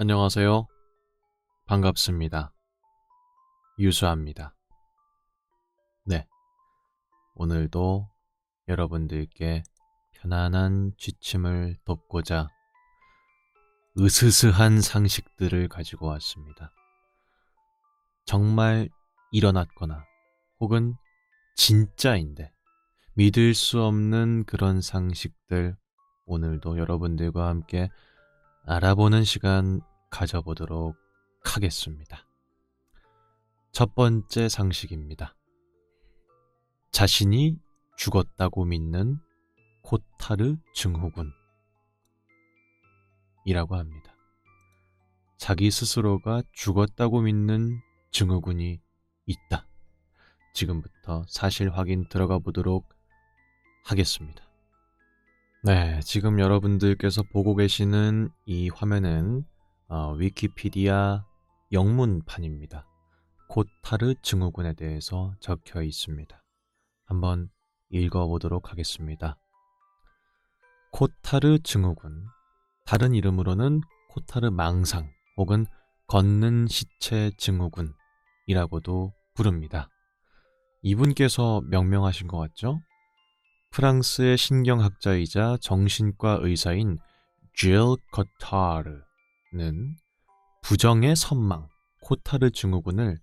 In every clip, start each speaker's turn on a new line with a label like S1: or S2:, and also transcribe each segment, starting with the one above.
S1: 안녕하세요. 반갑습니다. 유수아입니다. 네, 오늘도 여러분들께 편안한 취침을 돕고자 으스스한 상식들을 가지고 왔습니다. 정말 일어났거나 혹은 진짜인데 믿을 수 없는 그런 상식들, 오늘도 여러분들과 함께 알아보는 시간 가져보도록 하겠습니다. 첫 번째 상식입니다. 자신이 죽었다고 믿는 코타르 증후군이라고 합니다. 자기 스스로가 죽었다고 믿는 증후군이 있다. 지금부터 사실 확인 들어가 보도록 하겠습니다. 네, 지금 여러분들께서 보고 계시는 이 화면은 위키피디아 영문판입니다. 코타르 증후군에 대해서 적혀 있습니다. 한번 읽어보도록 하겠습니다. 코타르 증후군, 다른 이름으로는 코타르 망상 혹은 걷는 시체 증후군이라고도 부릅니다. 이분께서 명명하신 것 같죠? 프랑스의 신경학자이자 정신과 의사인 질 코타르는 부정의 선망, 코타르 증후군을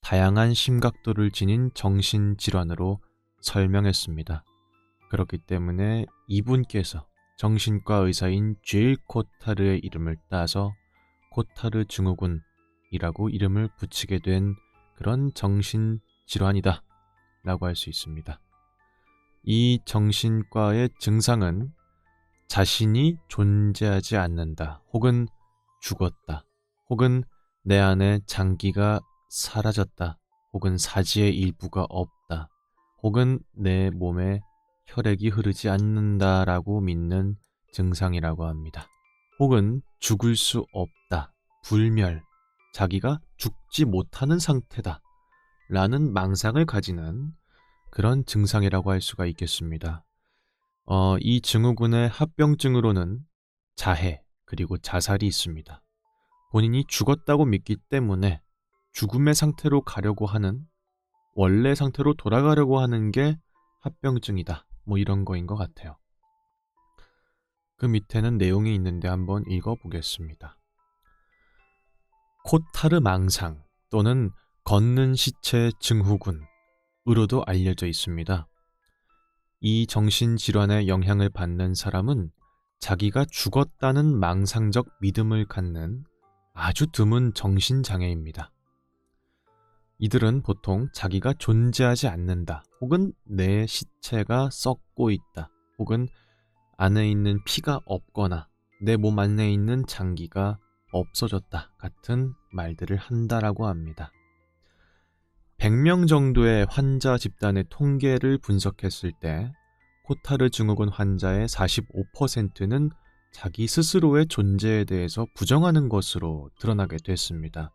S1: 다양한 심각도를 지닌 정신질환으로 설명했습니다. 그렇기 때문에 이분께서 정신과 의사인 질 코타르의 이름을 따서 코타르 증후군이라고 이름을 붙이게 된 그런 정신질환이다 라고 할 수 있습니다. 이 정신과의 증상은 자신이 존재하지 않는다, 혹은 죽었다, 혹은 내 안에 장기가 사라졌다, 혹은 사지의 일부가 없다, 혹은 내 몸에 혈액이 흐르지 않는다라고 믿는 증상이라고 합니다. 혹은 죽을 수 없다, 불멸, 자기가 죽지 못하는 상태다 라는 망상을 가지는 그런 증상이라고 할 수가 있겠습니다. 이 증후군의 합병증으로는 자해 그리고 자살이 있습니다. 본인이 죽었다고 믿기 때문에 죽음의 상태로 가려고 하는, 원래 상태로 돌아가려고 하는 게 합병증이다, 뭐 이런 거인 것 같아요. 그 밑에는 내용이 있는데 한번 읽어보겠습니다. 코타르 망상 또는 걷는 시체 증후군으로도 알려져 있습니다. 이 정신질환에 영향을 받는 사람은 자기가 죽었다는 망상적 믿음을 갖는 아주 드문 정신장애입니다. 이들은 보통 자기가 존재하지 않는다, 혹은 내 시체가 썩고 있다, 혹은 안에 있는 피가 없거나 내 몸 안에 있는 장기가 없어졌다 같은 말들을 한다라고 합니다. 100명 정도의 환자 집단의 통계를 분석했을 때 코타르 증후군 환자의 45%는 자기 스스로의 존재에 대해서 부정하는 것으로 드러나게 됐습니다.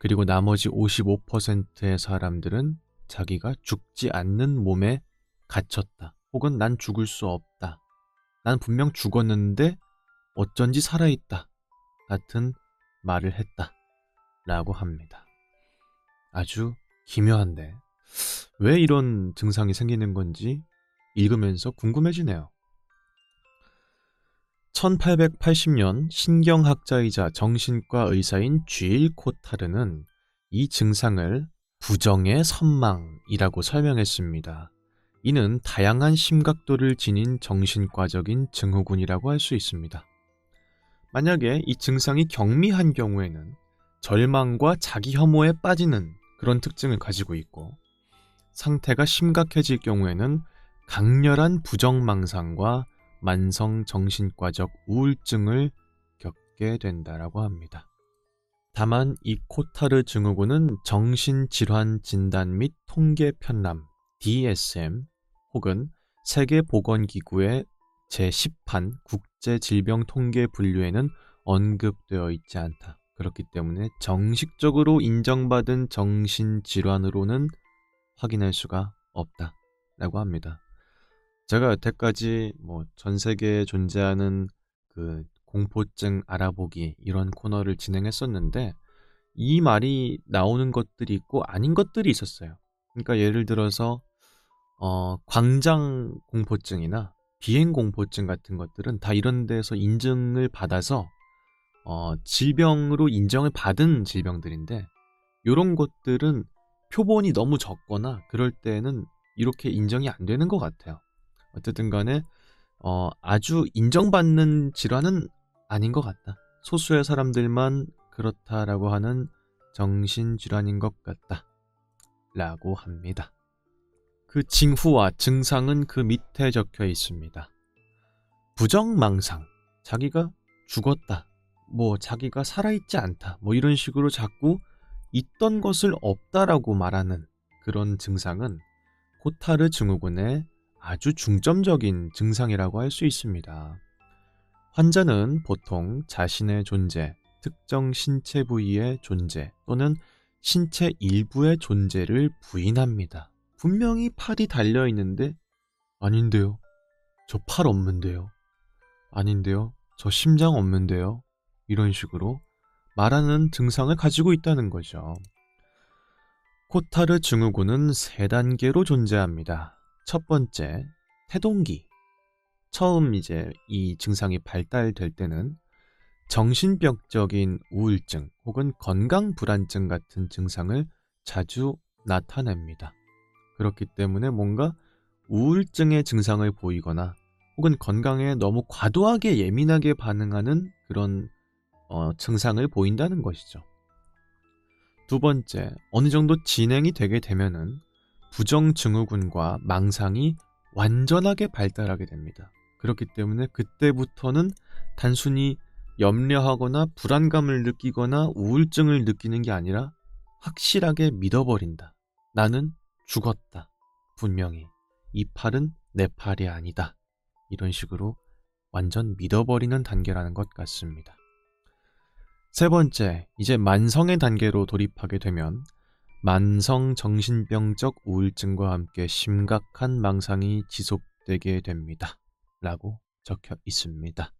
S1: 그리고 나머지 55%의 사람들은 자기가 죽지 않는 몸에 갇혔다, 혹은 난 죽을 수 없다, 난 분명 죽었는데 어쩐지 살아있다 같은 말을 했다 라고 합니다. 아주 기묘한데 왜 이런 증상이 생기는 건지 읽으면서 궁금해지네요. 1880년 신경학자이자 정신과 의사인 쥐일 코타르는 이 증상을 부정의 선망이라고 설명했습니다. 이는 다양한 심각도를 지닌 정신과적인 증후군이라고 할 수 있습니다. 만약에 이 증상이 경미한 경우에는 절망과 자기 혐오에 빠지는 그런 특징을 가지고 있고, 상태가 심각해질 경우에는 강렬한 부정망상과 만성 정신과적 우울증을 겪게 된다라고 합니다. 다만 이 코타르 증후군은 정신질환 진단 및 통계 편람 DSM 혹은 세계보건기구의 제10판 국제질병통계 분류에는 언급되어 있지 않다. 그렇기 때문에 정식적으로 인정받은 정신질환으로는 확인할 수가 없다라고 합니다. 제가 여태까지 전 세계에 존재하는 그 공포증 알아보기 이런 코너를 진행했었는데 이 말이 나오는 것들이 있고 아닌 것들이 있었어요. 그러니까 예를 들어서 광장 공포증이나 비행 공포증 같은 것들은 다 이런 데서 인증을 받아서 질병으로 인정을 받은 질병들인데 이런 것들은 표본이 너무 적거나 그럴 때는 이렇게 인정이 안 되는 것 같아요. 어쨌든 간에 아주 인정받는 질환은 아닌 것 같다. 소수의 사람들만 그렇다라고 하는 정신질환인 것 같다. 라고 합니다. 그 징후와 증상은 그 밑에 적혀 있습니다. 부정망상, 자기가 죽었다, 자기가 살아있지 않다, 이런 식으로 자꾸 있던 것을 없다라고 말하는 그런 증상은 코타르 증후군의 아주 중점적인 증상이라고 할 수 있습니다. 환자는 보통 자신의 존재, 특정 신체 부위의 존재 또는 신체 일부의 존재를 부인합니다. 분명히 팔이 달려있는데 아닌데요, 저 팔 없는데요, 아닌데요, 저 심장 없는데요, 이런 식으로 말하는 증상을 가지고 있다는 거죠. 코타르 증후군은 3단계로 존재합니다. 첫 번째, 태동기. 처음 이제 이 증상이 발달될 때는 정신병적인 우울증 혹은 건강불안증 같은 증상을 자주 나타냅니다. 그렇기 때문에 뭔가 우울증의 증상을 보이거나 혹은 건강에 너무 과도하게 예민하게 반응하는 그런 증상을 보인다는 것이죠. 두 번째, 어느 정도 진행이 되게 되면은 부정증후군과 망상이 완전하게 발달하게 됩니다. 그렇기 때문에 그때부터는 단순히 염려하거나 불안감을 느끼거나 우울증을 느끼는 게 아니라 확실하게 믿어버린다. 나는 죽었다. 분명히. 이 팔은 내 팔이 아니다. 이런 식으로 완전 믿어버리는 단계라는 것 같습니다. 세 번째, 이제 만성의 단계로 돌입하게 되면 만성 정신병적 우울증과 함께 심각한 망상이 지속되게 됩니다. 라고 적혀 있습니다.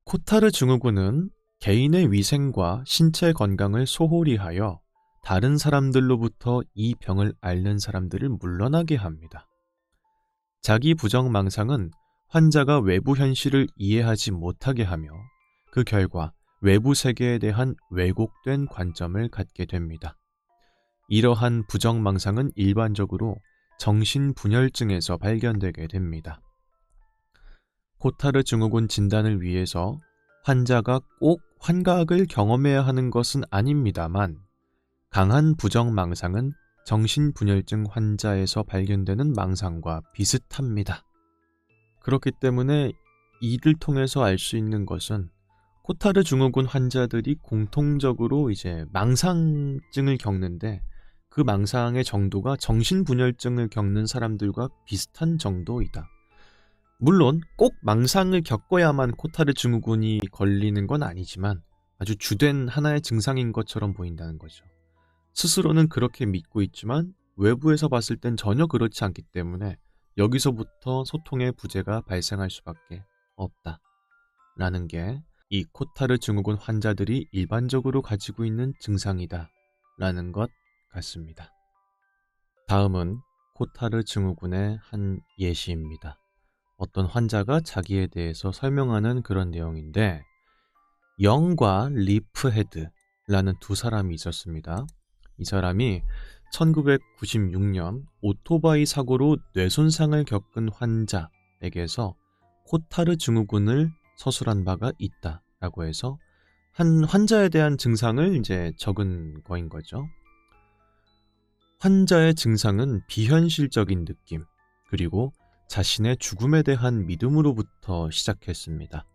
S1: 코타르 증후군은 개인의 위생과 신체 건강을 소홀히 하여 다른 사람들로부터 이 병을 앓는 사람들을 물러나게 합니다. 자기 부정망상은 환자가 외부 현실을 이해하지 못하게 하며 그 결과 외부 세계에 대한 왜곡된 관점을 갖게 됩니다. 이러한 부정망상은 일반적으로 정신분열증에서 발견되게 됩니다. 코타르 증후군 진단을 위해서 환자가 꼭 환각을 경험해야 하는 것은 아닙니다만 강한 부정망상은 정신분열증 환자에서 발견되는 망상과 비슷합니다. 그렇기 때문에 이를 통해서 알 수 있는 것은 코타르 증후군 환자들이 공통적으로 이제 망상증을 겪는데 그 망상의 정도가 정신분열증을 겪는 사람들과 비슷한 정도이다. 물론 꼭 망상을 겪어야만 코타르 증후군이 걸리는 건 아니지만 아주 주된 하나의 증상인 것처럼 보인다는 거죠. 스스로는 그렇게 믿고 있지만 외부에서 봤을 땐 전혀 그렇지 않기 때문에 여기서부터 소통의 부재가 발생할 수밖에 없다. 라는 게 이 코타르 증후군 환자들이 일반적으로 가지고 있는 증상이다. 라는 것 같습니다. 다음은 코타르 증후군의 한 예시입니다. 어떤 환자가 자기에 대해서 설명하는 그런 내용인데 영과 리프헤드라는 두 사람이 있었습니다. 이 사람이 1996년 오토바이 사고로 뇌손상을 겪은 환자에게서 코타르 증후군을 서술한 바가 있다라고 해서 한 환자에 대한 증상을 이제 적은 거인 거죠. 환자의 증상은 비현실적인 느낌, 그리고 자신의 죽음에 대한 믿음으로부터 시작했습니다.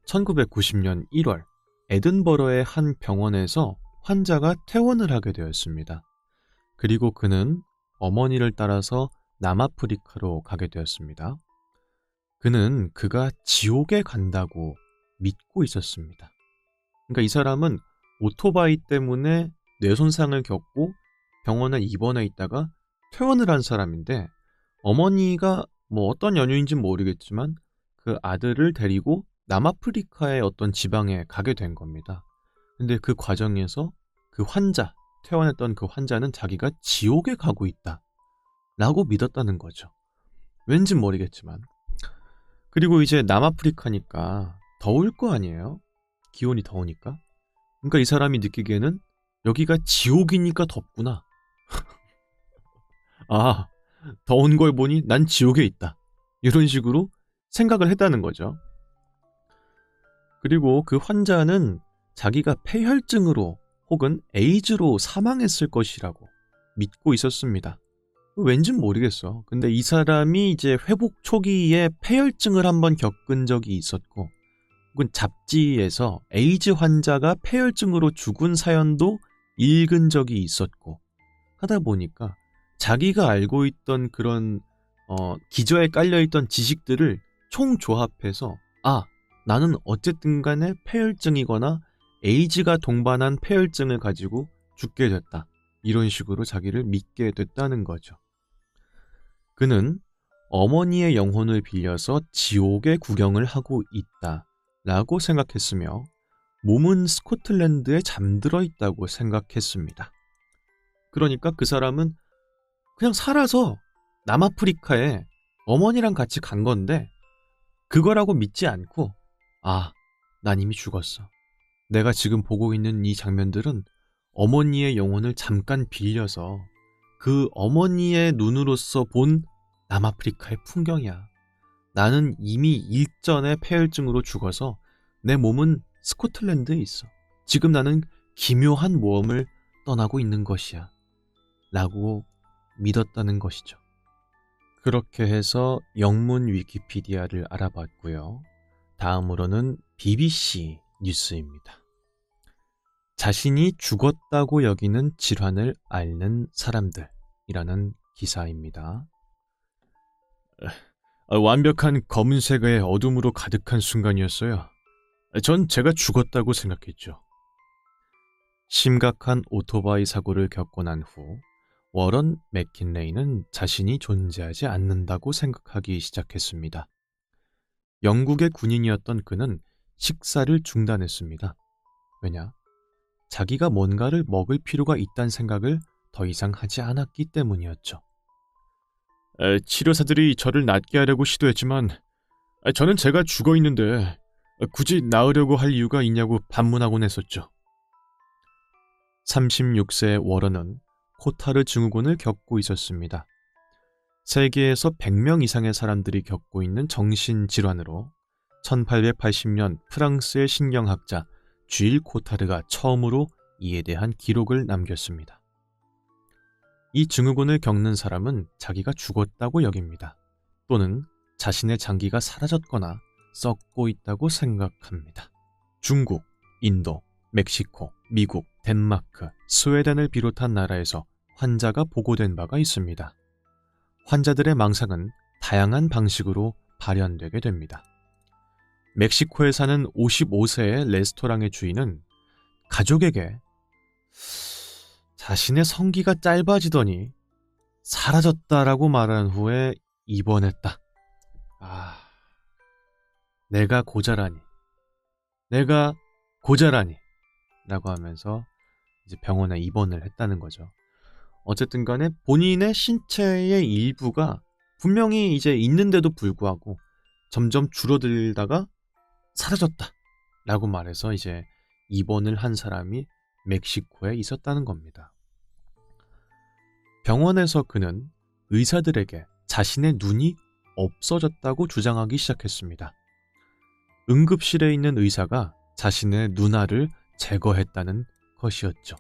S1: 1990년 1월 에든버러의 한 병원에서 환자가 퇴원을 하게 되었습니다. 그리고 그는 어머니를 따라서 남아프리카로 가게 되었습니다. 그는 그가 지옥에 간다고 믿고 있었습니다. 그러니까 이 사람은 오토바이 때문에 뇌손상을 겪고 병원에 입원해 있다가 퇴원을 한 사람인데 어머니가 어떤 연유인지는 모르겠지만 그 아들을 데리고 남아프리카의 어떤 지방에 가게 된 겁니다. 근데 그 과정에서 그 환자, 퇴원했던 그 환자는 자기가 지옥에 가고 있다 라고 믿었다는 거죠. 왠진 모르겠지만. 그리고 이제 남아프리카니까 더울 거 아니에요? 기온이 더우니까. 그러니까 이 사람이 느끼기에는 여기가 지옥이니까 덥구나. 아, 더운 걸 보니 난 지옥에 있다. 이런 식으로 생각을 했다는 거죠. 그리고 그 환자는 자기가 폐혈증으로 혹은 에이즈로 사망했을 것이라고 믿고 있었습니다. 왠진 모르겠어. 근데 이 사람이 이제 회복 초기에 폐혈증을 한번 겪은 적이 있었고, 혹은 잡지에서 에이즈 환자가 폐혈증으로 죽은 사연도 읽은 적이 있었고, 하다 보니까 자기가 알고 있던 그런 기저에 깔려있던 지식들을 총조합해서 나는 어쨌든 간에 폐혈증이거나 에이즈가 동반한 폐혈증을 가지고 죽게 됐다. 이런 식으로 자기를 믿게 됐다는 거죠. 그는 어머니의 영혼을 빌려서 지옥의 구경을 하고 있다 라고 생각했으며 몸은 스코틀랜드에 잠들어 있다고 생각했습니다. 그러니까 그 사람은 그냥 살아서 남아프리카에 어머니랑 같이 간 건데 그거라고 믿지 않고 난 이미 죽었어. 내가 지금 보고 있는 이 장면들은 어머니의 영혼을 잠깐 빌려서 그 어머니의 눈으로서 본 남아프리카의 풍경이야. 나는 이미 일전에 폐혈증으로 죽어서 내 몸은 스코틀랜드에 있어. 지금 나는 기묘한 모험을 떠나고 있는 것이야. 라고 믿었다는 것이죠. 그렇게 해서 영문 위키피디아를 알아봤고요. 다음으로는 BBC 뉴스입니다. 자신이 죽었다고 여기는 질환을 앓는 사람들이라는 기사입니다. 완벽한 검은색의 어둠으로 가득한 순간이었어요. 전 제가 죽었다고 생각했죠. 심각한 오토바이 사고를 겪고 난 후 워런 맥킨레이는 자신이 존재하지 않는다고 생각하기 시작했습니다. 영국의 군인이었던 그는 식사를 중단했습니다. 왜냐? 자기가 뭔가를 먹을 필요가 있다는 생각을 더 이상 하지 않았기 때문이었죠. 치료사들이 저를 낫게 하려고 시도했지만 저는 제가 죽어 있는데 굳이 나으려고 할 이유가 있냐고 반문하곤 했었죠. 36세의 워런은 코타르 증후군을 겪고 있었습니다. 세계에서 100명 이상의 사람들이 겪고 있는 정신질환으로 1880년 프랑스의 신경학자 쥐일 코타르가 처음으로 이에 대한 기록을 남겼습니다. 이 증후군을 겪는 사람은 자기가 죽었다고 여깁니다. 또는 자신의 장기가 사라졌거나 썩고 있다고 생각합니다. 중국, 인도, 멕시코, 미국, 덴마크, 스웨덴을 비롯한 나라에서 환자가 보고된 바가 있습니다. 환자들의 망상은 다양한 방식으로 발현되게 됩니다. 멕시코에 사는 55세의 레스토랑의 주인은 가족에게 자신의 성기가 짧아지더니 사라졌다라고 말한 후에 입원했다. 내가 고자라니 라고 하면서 이제 병원에 입원을 했다는 거죠. 어쨌든 간에 본인의 신체의 일부가 분명히 이제 있는데도 불구하고 점점 줄어들다가 사라졌다 라고 말해서 이제 입원을 한 사람이 멕시코에 있었다는 겁니다. 병원에서 그는 의사들에게 자신의 눈이 없어졌다고 주장하기 시작했습니다. 응급실에 있는 의사가 자신의 눈알을 제거했다는 것이었죠.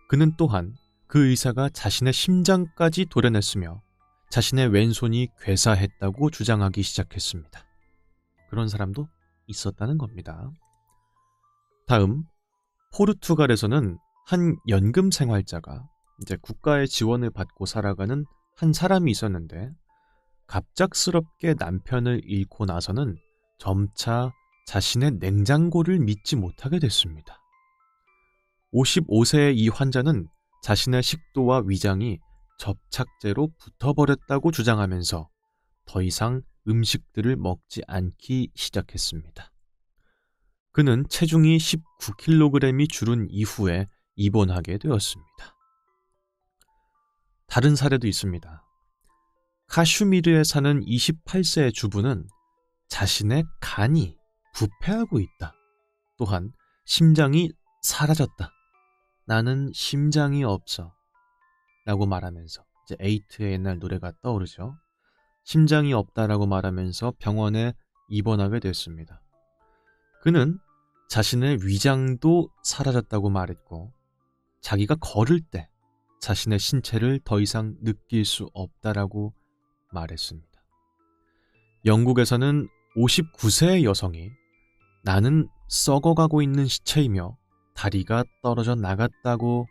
S1: 그는 또한 그 의사가 자신의 심장까지 도려냈으며 자신의 왼손이 괴사했다고 주장하기 시작했습니다. 그런 사람도 있었다는 겁니다. 다음, 포르투갈에서는 한 연금 생활자가 이제 국가의 지원을 받고 살아가는 한 사람이 있었는데 갑작스럽게 남편을 잃고 나서는 점차 자신의 냉장고를 믿지 못하게 됐습니다. 55세의 이 환자는 자신의 식도와 위장이 접착제로 붙어버렸다고 주장하면서 더 이상 음식들을 먹지 않기 시작했습니다. 그는 체중이 19kg이 줄은 이후에 입원하게 되었습니다. 다른 사례도 있습니다. 카슈미르에 사는 28세의 주부는 자신의 간이 부패하고 있다. 또한 심장이 사라졌다. 나는 심장이 없어. 라고 말하면서 이제 에이트의 옛날 노래가 떠오르죠. 심장이 없다라고 말하면서 병원에 입원하게 됐습니다. 그는 자신의 위장도 사라졌다고 말했고 자기가 걸을 때 자신의 신체를 더 이상 느낄 수 없다라고 말했습니다. 영국에서는 59세의 여성이 나는 썩어가고 있는 시체이며 다리가 떨어져 나갔다고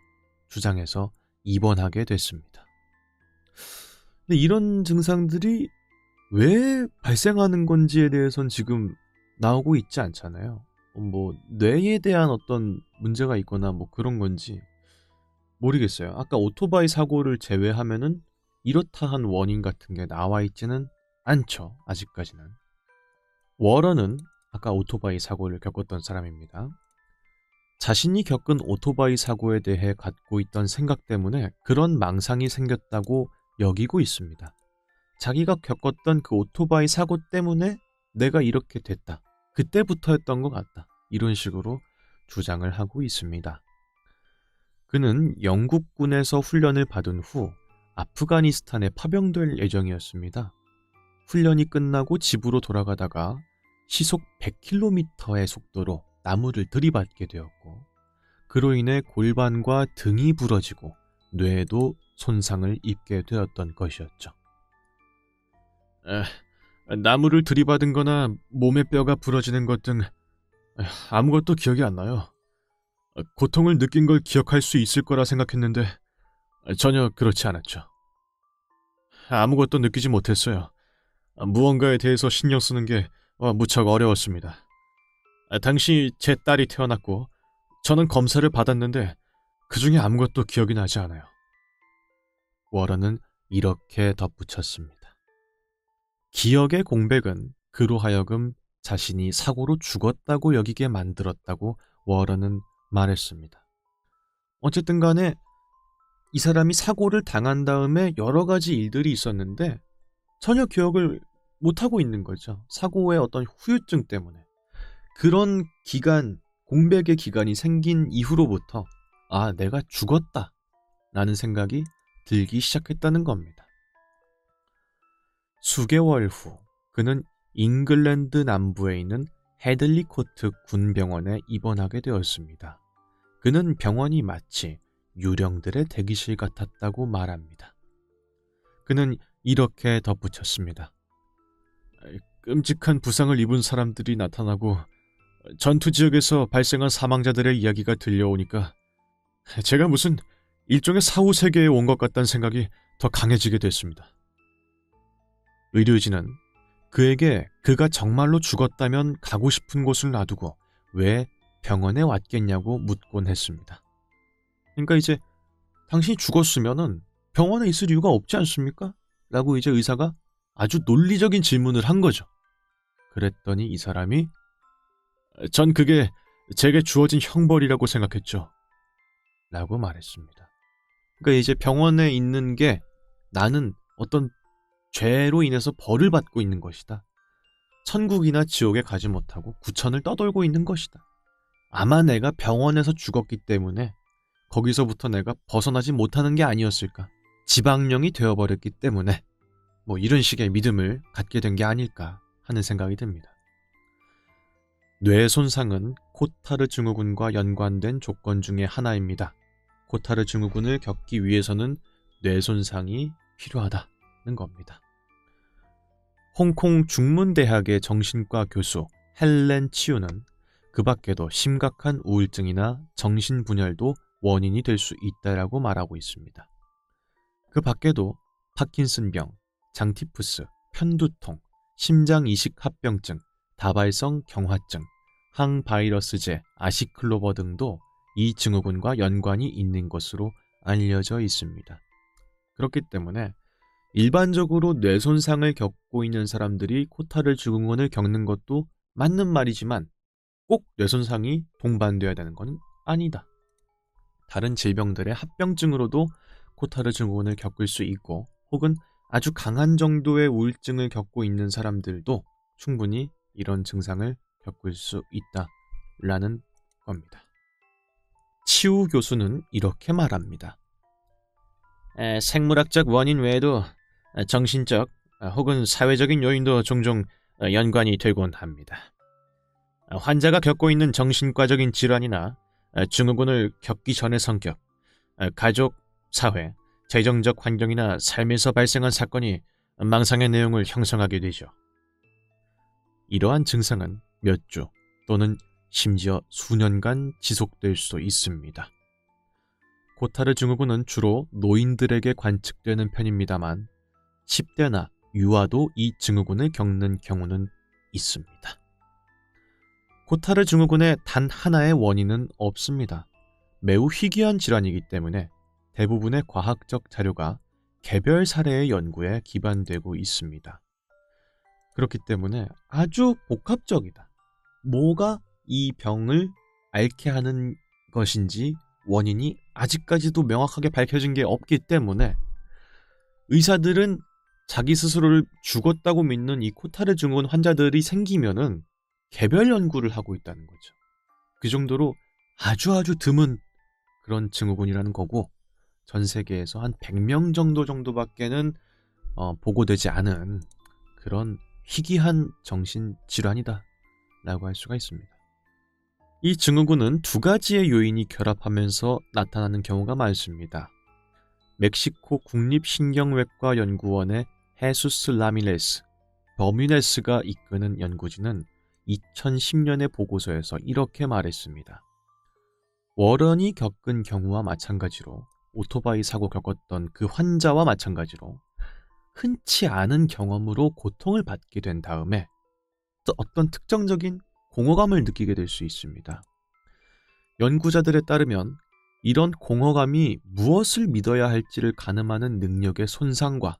S1: 주장해서 입원하게 됐습니다. 근데 이런 증상들이 왜 발생하는 건지에 대해서는 지금 나오고 있지 않잖아요. 뭐 뇌에 대한 어떤 문제가 있거나 뭐 그런 건지 모르겠어요. 아까 오토바이 사고를 제외하면은 이렇다 한 원인 같은 게 나와 있지는 않죠. 아직까지는. 워런은 아까 오토바이 사고를 겪었던 사람입니다. 자신이 겪은 오토바이 사고에 대해 갖고 있던 생각 때문에 그런 망상이 생겼다고 여기고 있습니다. 자기가 겪었던 그 오토바이 사고 때문에 내가 이렇게 됐다. 그때부터였던 것 같다. 이런 식으로 주장을 하고 있습니다. 그는 영국군에서 훈련을 받은 후 아프가니스탄에 파병될 예정이었습니다. 훈련이 끝나고 집으로 돌아가다가 시속 100km의 속도로 나무를 들이받게 되었고 그로 인해 골반과 등이 부러지고 뇌에도 손상을 입게 되었던 것이었죠. 나무를 들이받은 거나 몸의 뼈가 부러지는 것 등 아무것도 기억이 안 나요. 고통을 느낀 걸 기억할 수 있을 거라 생각했는데 전혀 그렇지 않았죠. 아무것도 느끼지 못했어요. 무언가에 대해서 신경 쓰는 게 무척 어려웠습니다. 당시 제 딸이 태어났고 저는 검사를 받았는데 그중에 아무것도 기억이 나지 않아요. 워런은 이렇게 덧붙였습니다. 기억의 공백은 그로 하여금 자신이 사고로 죽었다고 여기게 만들었다고 워런은 말했습니다. 어쨌든 간에 이 사람이 사고를 당한 다음에 여러 가지 일들이 있었는데 전혀 기억을 못하고 있는 거죠. 사고의 어떤 후유증 때문에. 그런 기간, 공백의 기간이 생긴 이후로부터 내가 죽었다 라는 생각이 들기 시작했다는 겁니다. 수개월 후 그는 잉글랜드 남부에 있는 헤들리코트 군병원에 입원하게 되었습니다. 그는 병원이 마치 유령들의 대기실 같았다고 말합니다. 그는 이렇게 덧붙였습니다. 끔찍한 부상을 입은 사람들이 나타나고 전투 지역에서 발생한 사망자들의 이야기가 들려오니까 제가 무슨 일종의 사후세계에 온 것 같다는 생각이 더 강해지게 됐습니다. 의료진은 그에게 그가 정말로 죽었다면 가고 싶은 곳을 놔두고 왜 병원에 왔겠냐고 묻곤 했습니다. 그러니까 이제 당신이 죽었으면은 병원에 있을 이유가 없지 않습니까? 라고 이제 의사가 아주 논리적인 질문을 한 거죠. 그랬더니 이 사람이 전 그게 제게 주어진 형벌이라고 생각했죠. 라고 말했습니다. 그러니까 이제 병원에 있는 게 나는 어떤 죄로 인해서 벌을 받고 있는 것이다. 천국이나 지옥에 가지 못하고 구천을 떠돌고 있는 것이다. 아마 내가 병원에서 죽었기 때문에 거기서부터 내가 벗어나지 못하는 게 아니었을까. 지방령이 되어버렸기 때문에 뭐 이런 식의 믿음을 갖게 된 게 아닐까 하는 생각이 듭니다. 뇌 손상은 코타르 증후군과 연관된 조건 중에 하나입니다. 코타르 증후군을 겪기 위해서는 뇌 손상이 필요하다는 겁니다. 홍콩 중문대학의 정신과 교수 헬렌 치우는 그 밖에도 심각한 우울증이나 정신분열도 원인이 될 수 있다라고 말하고 있습니다. 그 밖에도 파킨슨병, 장티푸스, 편두통, 심장이식합병증, 다발성 경화증, 항바이러스제, 아시클로버 등도 이 증후군과 연관이 있는 것으로 알려져 있습니다. 그렇기 때문에 일반적으로 뇌 손상을 겪고 있는 사람들이 코타르 증후군을 겪는 것도 맞는 말이지만 꼭 뇌 손상이 동반되어야 되는 건 아니다. 다른 질병들의 합병증으로도 코타르 증후군을 겪을 수 있고 혹은 아주 강한 정도의 우울증을 겪고 있는 사람들도 충분히 이런 증상을 겪을 수 있다라는 겁니다. 치우 교수는 이렇게 말합니다. 생물학적 원인 외에도 정신적 혹은 사회적인 요인도 종종 연관이 되곤 합니다. 환자가 겪고 있는 정신과적인 질환이나 증후군을 겪기 전의 성격, 가족, 사회, 재정적 환경이나 삶에서 발생한 사건이 망상의 내용을 형성하게 되죠. 이러한 증상은 몇 주 또는 심지어 수년간 지속될 수 있습니다. 코타르 증후군은 주로 노인들에게 관측되는 편입니다만 10대나 유아도 이 증후군을 겪는 경우는 있습니다. 코타르 증후군의 단 하나의 원인은 없습니다. 매우 희귀한 질환이기 때문에 대부분의 과학적 자료가 개별 사례의 연구에 기반되고 있습니다. 그렇기 때문에 아주 복합적이다. 뭐가 이 병을 앓게 하는 것인지 원인이 아직까지도 명확하게 밝혀진 게 없기 때문에 의사들은 자기 스스로를 죽었다고 믿는 이 코타르 증후군 환자들이 생기면은 개별 연구를 하고 있다는 거죠. 그 정도로 아주 드문 그런 증후군이라는 거고 전 세계에서 한 100명 정도밖에는 보고되지 않은 그런 희귀한 정신질환이다 라고 할 수가 있습니다. 이 증후군은 두 가지의 요인이 결합하면서 나타나는 경우가 많습니다. 멕시코 국립신경외과 연구원의 헤수스 라미레스, 버뮤네스가 이끄는 연구진은 2010년의 보고서에서 이렇게 말했습니다. 워런이 겪은 경우와 마찬가지로 오토바이 사고 겪었던 그 환자와 마찬가지로 흔치 않은 경험으로 고통을 받게 된 다음에 또 어떤 특정적인 공허감을 느끼게 될 수 있습니다. 연구자들에 따르면 이런 공허감이 무엇을 믿어야 할지를 가늠하는 능력의 손상과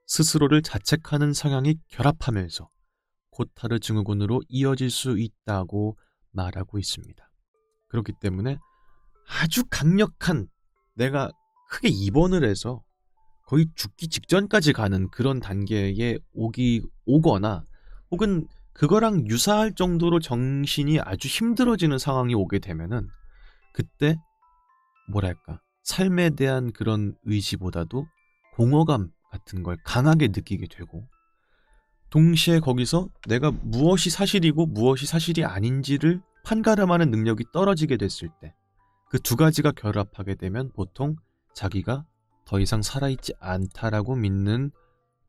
S1: 스스로를 자책하는 성향이 결합하면서 코타르 증후군으로 이어질 수 있다고 말하고 있습니다. 그렇기 때문에 아주 강력한 내가 크게 입원을 해서 거의 죽기 직전까지 가는 그런 단계에 오거나 혹은 그거랑 유사할 정도로 정신이 아주 힘들어지는 상황이 오게 되면은 그때 뭐랄까 삶에 대한 그런 의지보다도 공허감 같은 걸 강하게 느끼게 되고 동시에 거기서 내가 무엇이 사실이고 무엇이 사실이 아닌지를 판가름하는 능력이 떨어지게 됐을 때 그 두 가지가 결합하게 되면 보통 자기가 더 이상 살아있지 않다라고 믿는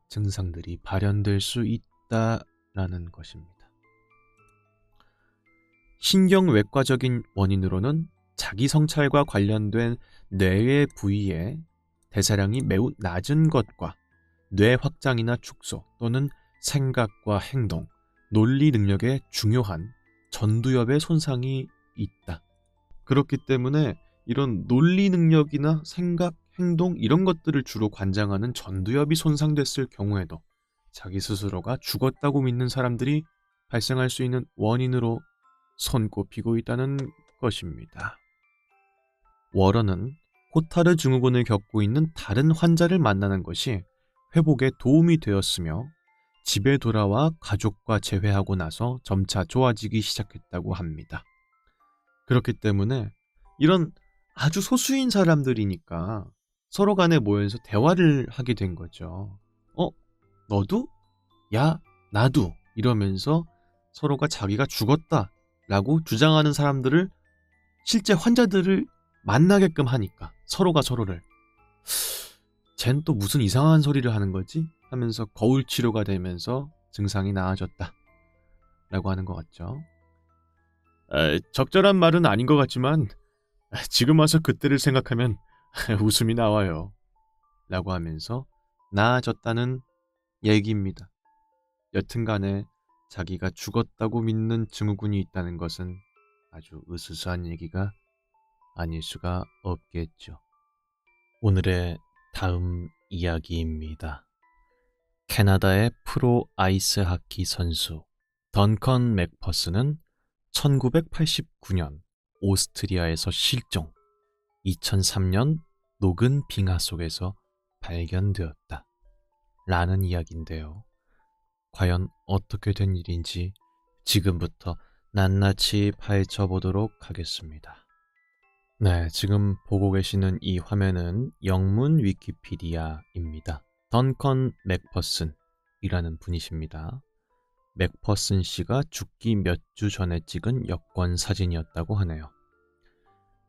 S1: 증상들이 발현될 수 있다라는 것입니다. 신경외과적인 원인으로는 자기 성찰과 관련된 뇌의 부위의 대사량이 매우 낮은 것과 뇌 확장이나 축소 또는 생각과 행동, 논리 능력에 중요한 전두엽의 손상이 있다. 그렇기 때문에 이런 논리 능력이나 생각, 행동 이런 것들을 주로 관장하는 전두엽이 손상됐을 경우에도 자기 스스로가 죽었다고 믿는 사람들이 발생할 수 있는 원인으로 손꼽히고 있다는 것입니다. 워런은 코타르 증후군을 겪고 있는 다른 환자를 만나는 것이 회복에 도움이 되었으며 집에 돌아와 가족과 재회하고 나서 점차 좋아지기 시작했다고 합니다. 그렇기 때문에 이런 아주 소수인 사람들이니까 서로 간에 모여서 대화를 하게 된 거죠. 너도? 야, 나도 이러면서 서로가 자기가 죽었다라고 주장하는 사람들을 실제 환자들을 만나게끔 하니까 서로가 서로를 쟨 또 무슨 이상한 소리를 하는 거지? 하면서 거울 치료가 되면서 증상이 나아졌다 라고 하는 것 같죠. 적절한 말은 아닌 것 같지만 지금 와서 그때를 생각하면 웃음이 나와요 라고 하면서 나아졌다는 얘기입니다. 여튼간에 자기가 죽었다고 믿는 증후군이 있다는 것은 아주 으스스한 얘기가 아닐 수가 없겠죠. 오늘의 다음 이야기입니다. 캐나다의 프로 아이스 하키 선수 던컨 맥퍼슨은 1989년 오스트리아에서 실종, 2003년 녹은 빙하 속에서 발견되었다. 라는 이야기인데요. 과연 어떻게 된 일인지 지금부터 낱낱이 파헤쳐 보도록 하겠습니다. 네, 지금 보고 계시는 이 화면은 영문 위키피디아입니다. 던컨 맥퍼슨이라는 분이십니다. 맥퍼슨 씨가 죽기 몇 주 전에 찍은 여권 사진이었다고 하네요.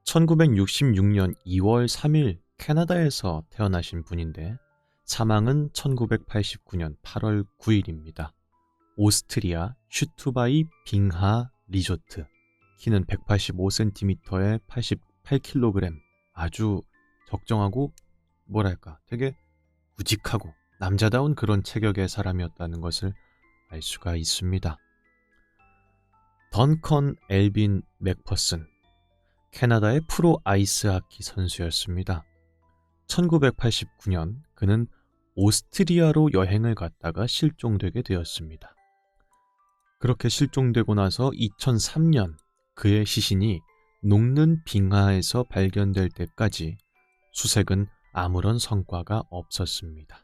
S1: 1966년 2월 3일 캐나다에서 태어나신 분인데 사망은 1989년 8월 9일입니다. 오스트리아 슈투바이 빙하 리조트. 키는 185cm에 88kg. 아주 적정하고 뭐랄까 되게 우직하고 남자다운 그런 체격의 사람이었다는 것을 알 수가 있습니다. 던컨 엘빈 맥퍼슨, 캐나다의 프로 아이스하키 선수였습니다. 1989년 그는 오스트리아로 여행을 갔다가 실종되게 되었습니다. 그렇게 실종되고 나서 2003년 그의 시신이 녹는 빙하에서 발견될 때까지 수색은 아무런 성과가 없었습니다.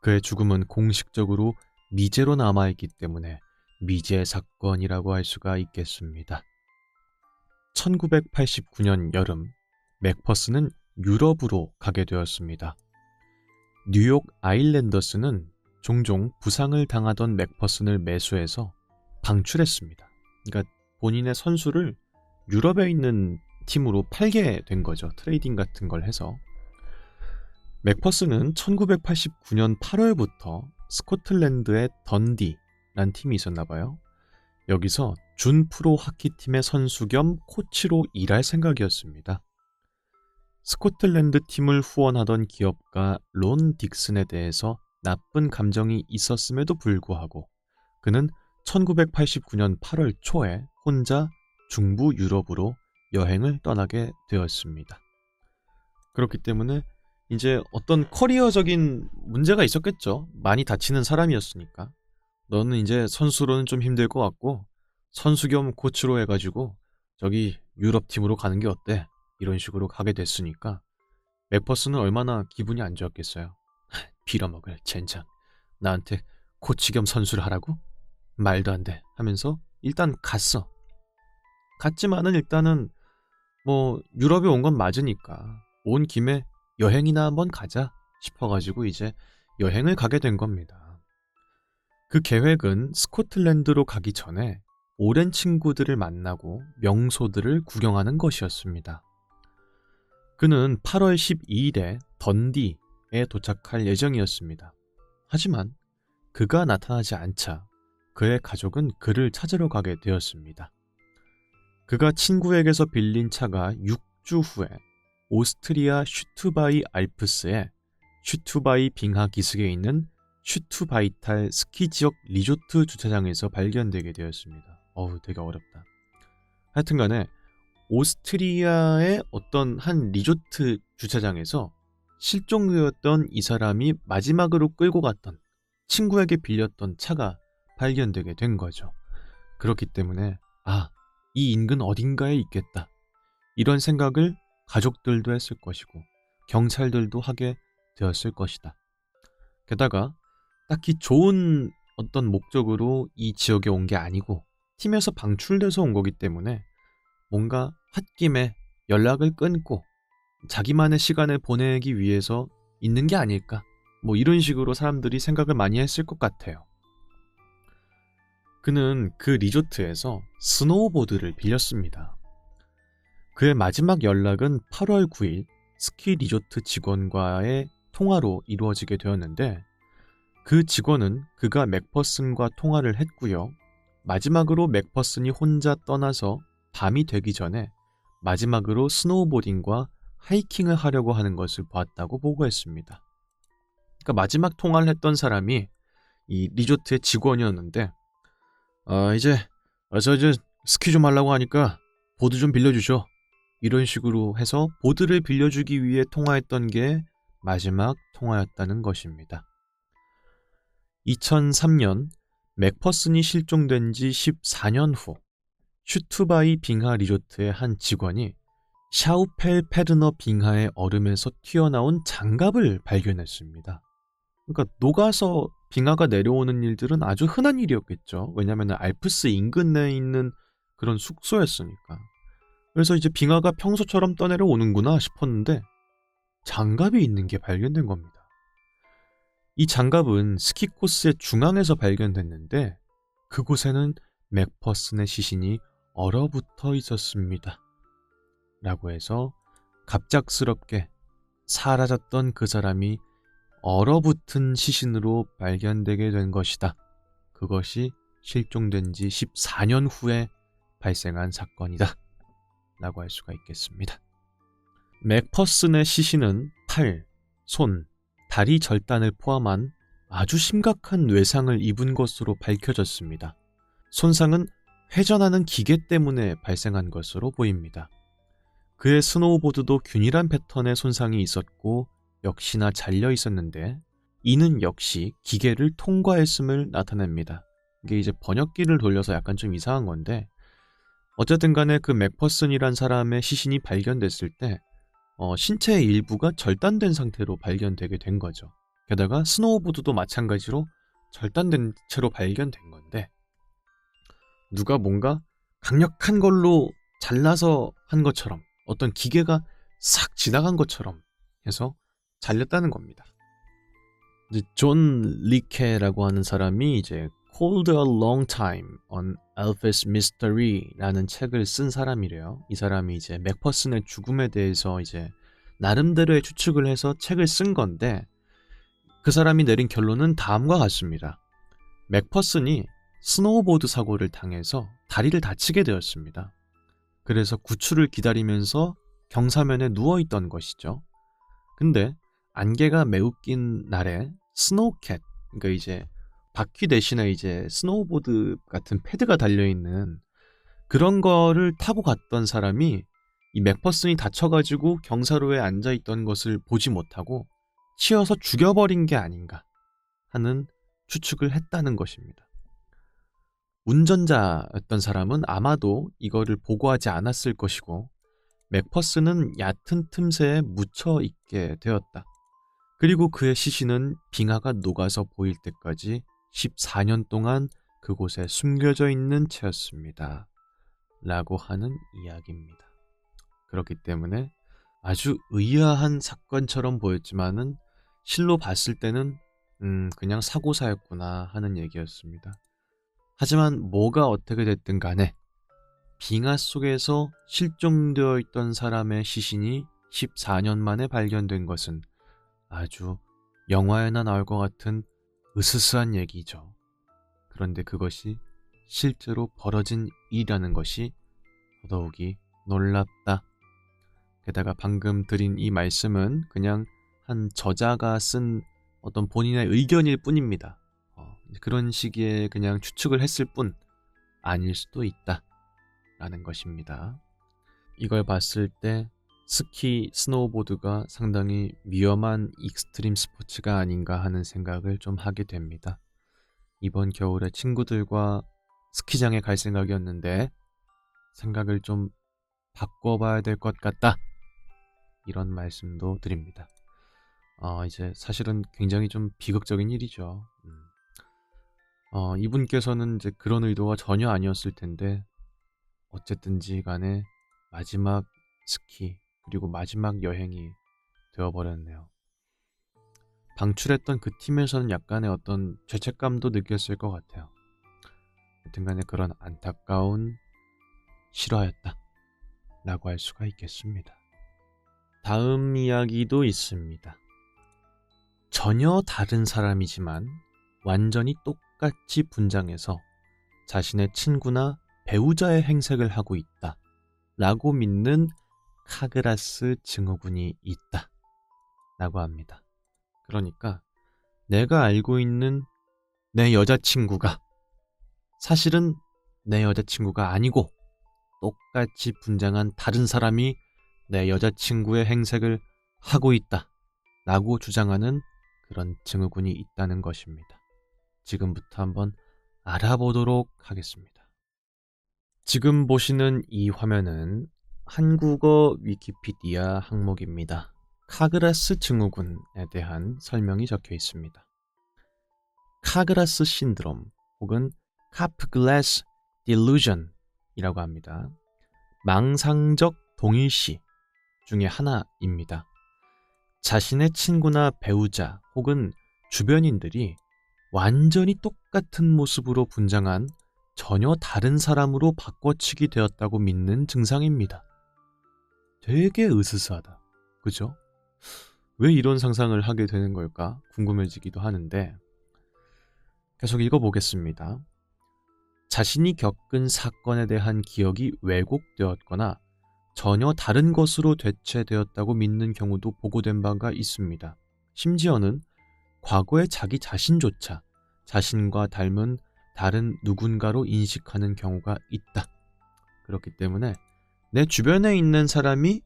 S1: 그의 죽음은 공식적으로 미제로 남아있기 때문에 미제 사건이라고 할 수가 있겠습니다. 1989년 여름, 맥퍼슨은 유럽으로 가게 되었습니다. 뉴욕 아일랜더스는 종종 부상을 당하던 맥퍼슨을 매수해서 방출했습니다. 그러니까 본인의 선수를 유럽에 있는 팀으로 팔게 된 거죠. 트레이딩 같은 걸 해서. 맥퍼슨은 1989년 8월부터 스코틀랜드의 던디라는 팀이 있었나 봐요. 여기서 준 프로 하키팀의 선수 겸 코치로 일할 생각이었습니다. 스코틀랜드 팀을 후원하던 기업가 론 딕슨에 대해서 나쁜 감정이 있었음에도 불구하고 그는 1989년 8월 초에 혼자 중부 유럽으로 여행을 떠나게 되었습니다. 그렇기 때문에 이제 어떤 커리어적인 문제가 있었겠죠. 많이 다치는 사람이었으니까. 너는 이제 선수로는 좀 힘들 것 같고 선수 겸 코치로 해가지고 저기 유럽 팀으로 가는 게 어때? 이런 식으로 가게 됐으니까 맥퍼슨은 얼마나 기분이 안 좋았겠어요. 빌어먹을 젠장. 나한테 코치 겸 선수를 하라고? 말도 안 돼 하면서 일단 갔어. 갔지만은 일단은 뭐 유럽에 온 건 맞으니까 온 김에 여행이나 한번 가자 싶어가지고 이제 여행을 가게 된 겁니다. 그 계획은 스코틀랜드로 가기 전에 오랜 친구들을 만나고 명소들을 구경하는 것이었습니다. 그는 8월 12일에 던디에 도착할 예정이었습니다. 하지만 그가 나타나지 않자 그의 가족은 그를 찾으러 가게 되었습니다. 그가 친구에게서 빌린 차가 6주 후에 오스트리아 슈투바이 알프스의 슈투바이 빙하 기슭에 있는 슈투바이탈 스키 지역 리조트 주차장에서 발견되게 되었습니다. 되게 어렵다. 하여튼간에 오스트리아의 어떤 한 리조트 주차장에서 실종되었던 이 사람이 마지막으로 끌고 갔던 친구에게 빌렸던 차가 발견되게 된 거죠. 그렇기 때문에 이 인근 어딘가에 있겠다. 이런 생각을 가족들도 했을 것이고 경찰들도 하게 되었을 것이다. 게다가 딱히 좋은 어떤 목적으로 이 지역에 온 게 아니고 팀에서 방출돼서 온 거기 때문에 뭔가 홧김에 연락을 끊고 자기만의 시간을 보내기 위해서 있는 게 아닐까. 뭐 이런 식으로 사람들이 생각을 많이 했을 것 같아요. 그는 그 리조트에서 스노우보드를 빌렸습니다. 그의 마지막 연락은 8월 9일 스키 리조트 직원과의 통화로 이루어지게 되었는데 그 직원은 그가 맥퍼슨과 통화를 했고요. 마지막으로 맥퍼슨이 혼자 떠나서 밤이 되기 전에 마지막으로 스노우보딩과 하이킹을 하려고 하는 것을 봤다고 보고했습니다. 그러니까 마지막 통화를 했던 사람이 이 리조트의 직원이었는데 이제 스키 좀 하려고 하니까 보드 좀 빌려주셔. 이런 식으로 해서 보드를 빌려주기 위해 통화했던 게 마지막 통화였다는 것입니다. 2003년 맥퍼슨이 실종된 지 14년 후 슈투바이 빙하 리조트의 한 직원이 샤우펠 페르너 빙하의 얼음에서 튀어나온 장갑을 발견했습니다. 그러니까 녹아서 빙하가 내려오는 일들은 아주 흔한 일이었겠죠. 왜냐하면 알프스 인근에 있는 그런 숙소였으니까. 그래서 이제 빙하가 평소처럼 떠내려오는구나 싶었는데 장갑이 있는 게 발견된 겁니다. 이 장갑은 스키 코스의 중앙에서 발견됐는데 그곳에는 맥퍼슨의 시신이 얼어붙어 있었습니다. 라고 해서 갑작스럽게 사라졌던 그 사람이 얼어붙은 시신으로 발견되게 된 것이다. 그것이 실종된 지 14년 후에 발생한 사건이다. 라고 할 수가 있겠습니다. 맥퍼슨의 시신은 팔, 손, 다리 절단을 포함한 아주 심각한 외상을 입은 것으로 밝혀졌습니다. 손상은 회전하는 기계 때문에 발생한 것으로 보입니다. 그의 스노우보드도 균일한 패턴의 손상이 있었고 역시나 잘려 있었는데 이는 역시 기계를 통과했음을 나타냅니다. 이게 이제 번역기를 돌려서 약간 좀 이상한 건데 어쨌든 간에 그 맥퍼슨이란 사람의 시신이 발견됐을 때 신체의 일부가 절단된 상태로 발견되게 된 거죠. 게다가 스노우보드도 마찬가지로 절단된 채로 발견된 건데 누가 뭔가 강력한 걸로 잘라서 한 것처럼 어떤 기계가 싹 지나간 것처럼 해서 잘렸다는 겁니다. 이제 존 리케라고 하는 사람이 이제 Cold a Long Time on Elvis Mystery라는 책을 쓴 사람이래요. 이 사람이 이제 맥퍼슨의 죽음에 대해서 이제 나름대로의 추측을 해서 책을 쓴 건데 그 사람이 내린 결론은 다음과 같습니다. 맥퍼슨이 스노우보드 사고를 당해서 다리를 다치게 되었습니다. 그래서 구출을 기다리면서 경사면에 누워있던 것이죠. 근데 안개가 매우 낀 날에 스노우캣, 그러니까 이제 바퀴 대신에 이제 스노우보드 같은 패드가 달려있는 그런 거를 타고 갔던 사람이 이 맥퍼슨이 다쳐가지고 경사로에 앉아있던 것을 보지 못하고 치여서 죽여버린 게 아닌가 하는 추측을 했다는 것입니다. 운전자였던 사람은 아마도 이거를 보고하지 않았을 것이고 맥퍼슨은 얕은 틈새에 묻혀 있게 되었다. 그리고 그의 시신은 빙하가 녹아서 보일 때까지 14년 동안 그곳에 숨겨져 있는 채였습니다. 라고 하는 이야기입니다. 그렇기 때문에 아주 의아한 사건처럼 보였지만은 실로 봤을 때는 그냥 사고사였구나 하는 얘기였습니다. 하지만 뭐가 어떻게 됐든 간에 빙하 속에서 실종되어 있던 사람의 시신이 14년 만에 발견된 것은 아주 영화에나 나올 것 같은 으스스한 얘기죠. 그런데 그것이 실제로 벌어진 일이라는 것이 더더욱이 놀랍다. 게다가 방금 드린 이 말씀은 그냥 한 저자가 쓴 어떤 본인의 의견일 뿐입니다. 그런 식의 그냥 추측을 했을 뿐 아닐 수도 있다 라는 것입니다. 이걸 봤을 때 스키, 스노우보드가 상당히 위험한 익스트림 스포츠가 아닌가 하는 생각을 좀 하게 됩니다. 이번 겨울에 친구들과 스키장에 갈 생각이었는데 생각을 좀 바꿔봐야 될 것 같다. 이런 말씀도 드립니다. 이제 사실은 굉장히 좀 비극적인 일이죠. 이분께서는 이제 그런 의도가 전혀 아니었을 텐데 어쨌든지 간에 마지막 스키 그리고 마지막 여행이 되어버렸네요. 방출했던 그 팀에서는 약간의 어떤 죄책감도 느꼈을 것 같아요. 여튼간에 그런 안타까운 실화였다 라고 할 수가 있겠습니다. 다음 이야기도 있습니다. 전혀 다른 사람이지만 완전히 똑같이 분장해서 자신의 친구나 배우자의 행색을 하고 있다 라고 믿는 카그라스 증후군이 있다 라고 합니다. 그러니까 내가 알고 있는 내 여자친구가 사실은 내 여자친구가 아니고 똑같이 분장한 다른 사람이 내 여자친구의 행색을 하고 있다 라고 주장하는 그런 증후군이 있다는 것입니다. 지금부터 한번 알아보도록 하겠습니다. 지금 보시는 이 화면은 한국어 위키피디아 항목입니다. 카그라스 증후군에 대한 설명이 적혀 있습니다. 카그라스 신드롬 혹은 카프글라스 딜루전이라고 합니다. 망상적 동일시 중에 하나입니다. 자신의 친구나 배우자 혹은 주변인들이 완전히 똑같은 모습으로 분장한 전혀 다른 사람으로 바꿔치기 되었다고 믿는 증상입니다. 되게 으스스하다. 그죠? 왜 이런 상상을 하게 되는 걸까 궁금해지기도 하는데 계속 읽어보겠습니다. 자신이 겪은 사건에 대한 기억이 왜곡되었거나 전혀 다른 것으로 대체되었다고 믿는 경우도 보고된 바가 있습니다. 심지어는 과거의 자기 자신조차 자신과 닮은 다른 누군가로 인식하는 경우가 있다. 그렇기 때문에 내 주변에 있는 사람이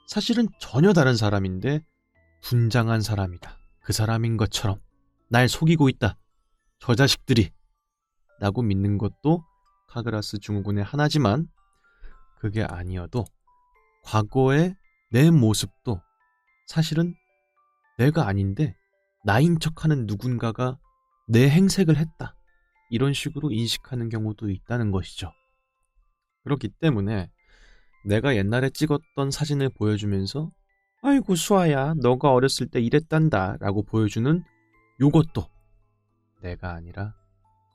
S1: 사실은 전혀 다른 사람인데 분장한 사람이다. 그 사람인 것처럼 날 속이고 있다. 저 자식들이 라고 믿는 것도 카그라스 증후군의 하나지만 그게 아니어도 과거의 내 모습도 사실은 내가 아닌데 나인 척하는 누군가가 내 행색을 했다. 이런 식으로 인식하는 경우도 있다는 것이죠. 그렇기 때문에 내가 옛날에 찍었던 사진을 보여주면서 아이고 수아야 너가 어렸을 때 이랬단다 라고 보여주는 요것도 내가 아니라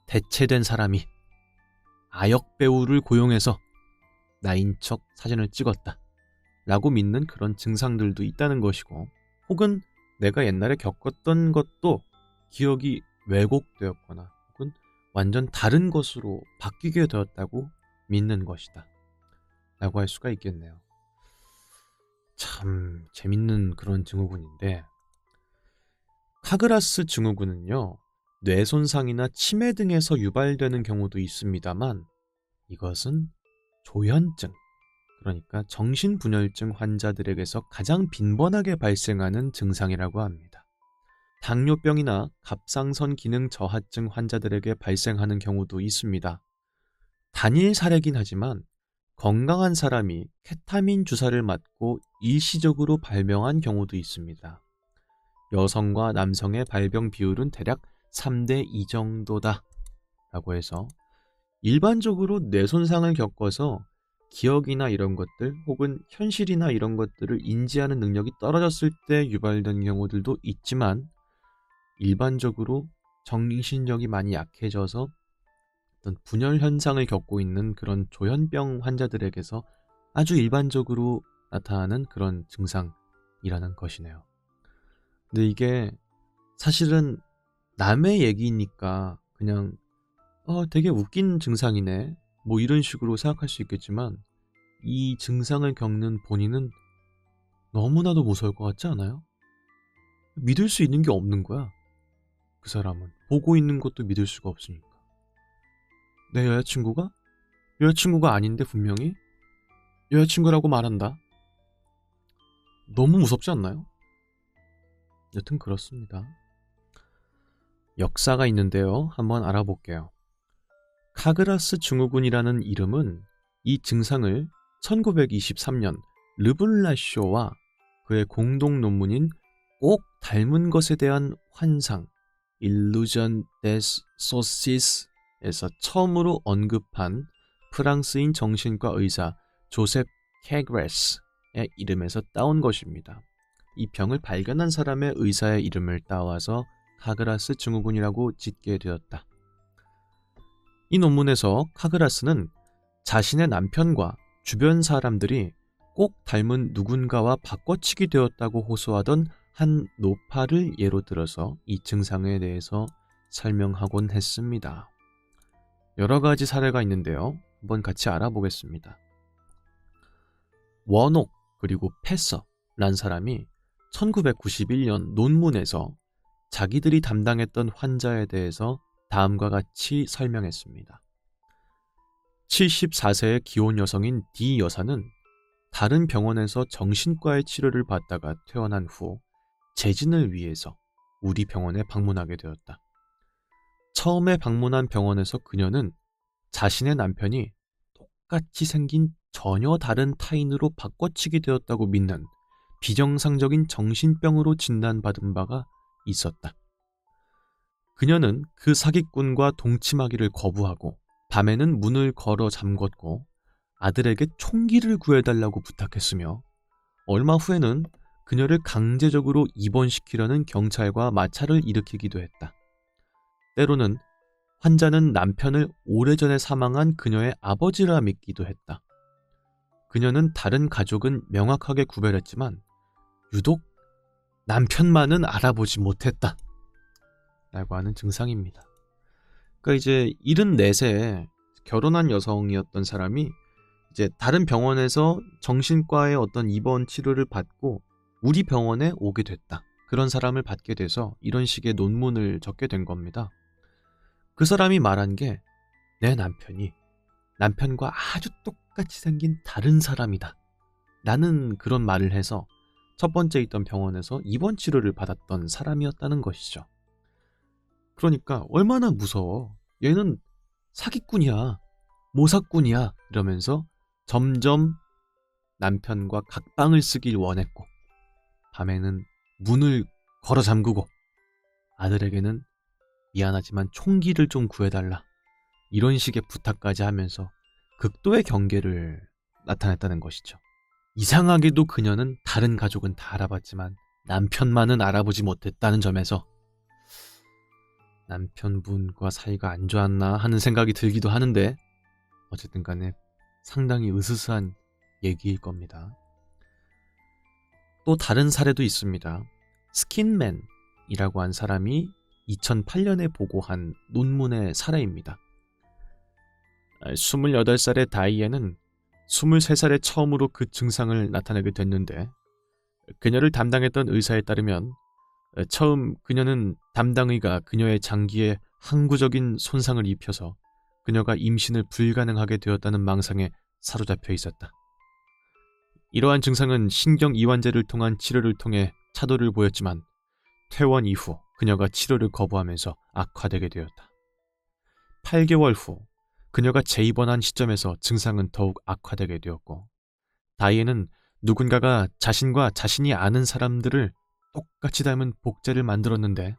S1: 대체된 사람이 아역 배우를 고용해서 나인 척 사진을 찍었다 라고 믿는 그런 증상들도 있다는 것이고 혹은 내가 옛날에 겪었던 것도 기억이 왜곡되었거나 혹은 완전 다른 것으로 바뀌게 되었다고 믿는 것이다 라고 할 수가 있겠네요. 참 재밌는 그런 증후군인데 카그라스 증후군은요 뇌손상이나 치매 등에서 유발되는 경우도 있습니다만 이것은 조현증 그러니까 정신분열증 환자들에게서 가장 빈번하게 발생하는 증상이라고 합니다. 당뇨병이나 갑상선 기능 저하증 환자들에게 발생하는 경우도 있습니다. 단일 사례긴 하지만 건강한 사람이 케타민 주사를 맞고 일시적으로 발병한 경우도 있습니다. 여성과 남성의 발병 비율은 대략 3대 2 정도다 라고 해서 일반적으로 뇌손상을 겪어서 기억이나 이런 것들 혹은 현실이나 이런 것들을 인지하는 능력이 떨어졌을 때 유발된 경우들도 있지만 일반적으로 정신력이 많이 약해져서 어떤 분열 현상을 겪고 있는 그런 조현병 환자들에게서 아주 일반적으로 나타나는 그런 증상이라는 것이네요. 근데 이게 사실은 남의 얘기니까 그냥 되게 웃긴 증상이네 뭐 이런 식으로 생각할 수 있겠지만 이 증상을 겪는 본인은 너무나도 무서울 것 같지 않아요? 믿을 수 있는 게 없는 거야. 그 사람은 보고 있는 것도 믿을 수가 없으니까. 내 여자친구가 아닌데 분명히 여자친구라고 말한다. 너무 무섭지 않나요? 여튼 그렇습니다. 역사가 있는데요. 한번 알아볼게요. 카그라스 증후군이라는 이름은 이 증상을 1923년 르블라쇼와 그의 공동 논문인 꼭 닮은 것에 대한 환상 Illusion des Socis에서 처음으로 언급한 프랑스인 정신과 의사 조셉 캐그레스의 이름에서 따온 것입니다. 이 병을 발견한 사람의 의사의 이름을 따와서 카그라스 증후군이라고 짓게 되었다. 이 논문에서 카그라스는 자신의 남편과 주변 사람들이 꼭 닮은 누군가와 바꿔치기 되었다고 호소하던 한 노파를 예로 들어서 이 증상에 대해서 설명하곤 했습니다. 여러 가지 사례가 있는데요. 한번 같이 알아보겠습니다. 워녹 그리고 패서란 사람이 1991년 논문에서 자기들이 담당했던 환자에 대해서 다음과 같이 설명했습니다. 74세의 기혼 여성인 D 여사는 다른 병원에서 정신과의 치료를 받다가 퇴원한 후 재진을 위해서 우리 병원에 방문하게 되었다. 처음에 방문한 병원에서 그녀는 자신의 남편이 똑같이 생긴 전혀 다른 타인으로 바꿔치기 되었다고 믿는 비정상적인 정신병으로 진단받은 바가 있었다. 그녀는 그 사기꾼과 동침하기를 거부하고 밤에는 문을 걸어 잠궜고 아들에게 총기를 구해달라고 부탁했으며 얼마 후에는 그녀를 강제적으로 입원시키려는 경찰과 마찰을 일으키기도 했다. 때로는 환자는 남편을 오래전에 사망한 그녀의 아버지라 믿기도 했다. 그녀는 다른 가족은 명확하게 구별했지만 유독 남편만은 알아보지 못했다. 라고 하는 증상입니다. 그러니까 이제 74세 결혼한 여성이었던 사람이 이제 다른 병원에서 정신과의 어떤 입원 치료를 받고 우리 병원에 오게 됐다. 그런 사람을 받게 돼서 이런 식의 논문을 적게 된 겁니다. 그 사람이 말한 게 내 남편이 남편과 아주 똑같이 생긴 다른 사람이다. 라는 그런 말을 해서 첫 번째 있던 병원에서 입원 치료를 받았던 사람이었다는 것이죠. 그러니까 얼마나 무서워. 얘는 사기꾼이야. 모사꾼이야. 이러면서 점점 남편과 각방을 쓰길 원했고 밤에는 문을 걸어 잠그고 아들에게는 미안하지만 총기를 좀 구해달라. 이런 식의 부탁까지 하면서 극도의 경계를 나타냈다는 것이죠. 이상하게도 그녀는 다른 가족은 다 알아봤지만 남편만은 알아보지 못했다는 점에서 남편분과 사이가 안 좋았나 하는 생각이 들기도 하는데 어쨌든 간에 상당히 으스스한 얘기일 겁니다. 또 다른 사례도 있습니다. 스킨맨이라고 한 사람이 2008년에 보고한 논문의 사례입니다. 28살의 다이앤은 23살에 처음으로 그 증상을 나타내게 됐는데 그녀를 담당했던 의사에 따르면 처음 그녀는 담당 의가 그녀의 장기에 항구적인 손상을 입혀서 그녀가 임신을 불가능하게 되었다는 망상에 사로잡혀 있었다. 이러한 증상은 신경이완제를 통한 치료를 통해 차도를 보였지만 퇴원 이후 그녀가 치료를 거부하면서 악화되게 되었다. 8개월 후 그녀가 재입원한 시점에서 증상은 더욱 악화되게 되었고 다이앤은 누군가가 자신과 자신이 아는 사람들을 똑같이 닮은 복제를 만들었는데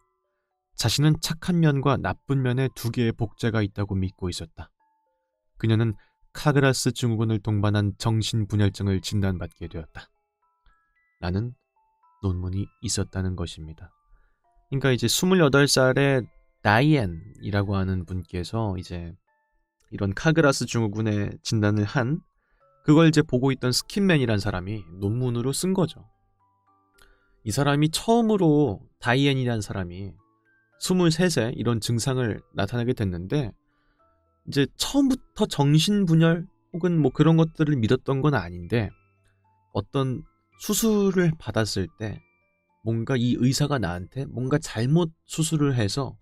S1: 자신은 착한 면과 나쁜 면의 두 개의 복제가 있다고 믿고 있었다. 그녀는 카그라스 증후군을 동반한 정신분열증을 진단받게 되었다. 라는 논문이 있었다는 것입니다. 그러니까 이제 28살의 다이앤이라고 하는 분께서 이제 이런 카그라스 증후군의 진단을 한 그걸 이제 보고 있던 스킨맨이란 사람이 논문으로 쓴 거죠. 이 사람이 처음으로 다이앤이란 사람이 23세 이런 증상을 나타내게 됐는데 이제 처음부터 정신분열 혹은 뭐 그런 것들을 믿었던 건 아닌데 어떤 수술을 받았을 때 뭔가 이 의사가 나한테 뭔가 잘못 수술을 해서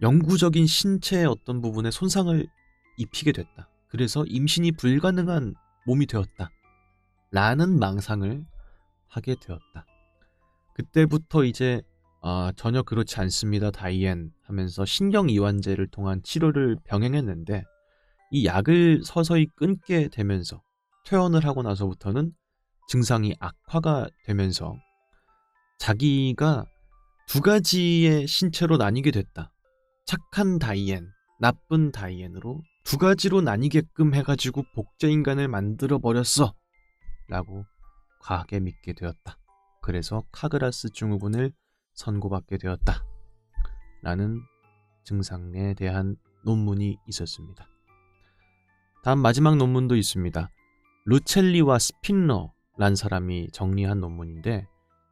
S1: 영구적인 신체의 어떤 부분에 손상을 입히게 됐다. 그래서 임신이 불가능한 몸이 되었다. 라는 망상을 하게 되었다. 그때부터 이제 전혀 그렇지 않습니다. 다이앤 하면서 신경이완제를 통한 치료를 병행했는데 이 약을 서서히 끊게 되면서 퇴원을 하고 나서부터는 증상이 악화가 되면서 자기가 두 가지의 신체로 나뉘게 됐다. 착한 다이앤, 나쁜 다이앤으로 두 가지로 나뉘게끔 해가지고 복제인간을 만들어버렸어 라고 과하게 믿게 되었다. 그래서 카그라스 증후군을 선고받게 되었다 라는 증상에 대한 논문이 있었습니다. 다음 마지막 논문도 있습니다. 루첼리와 스핀러란 사람이 정리한 논문인데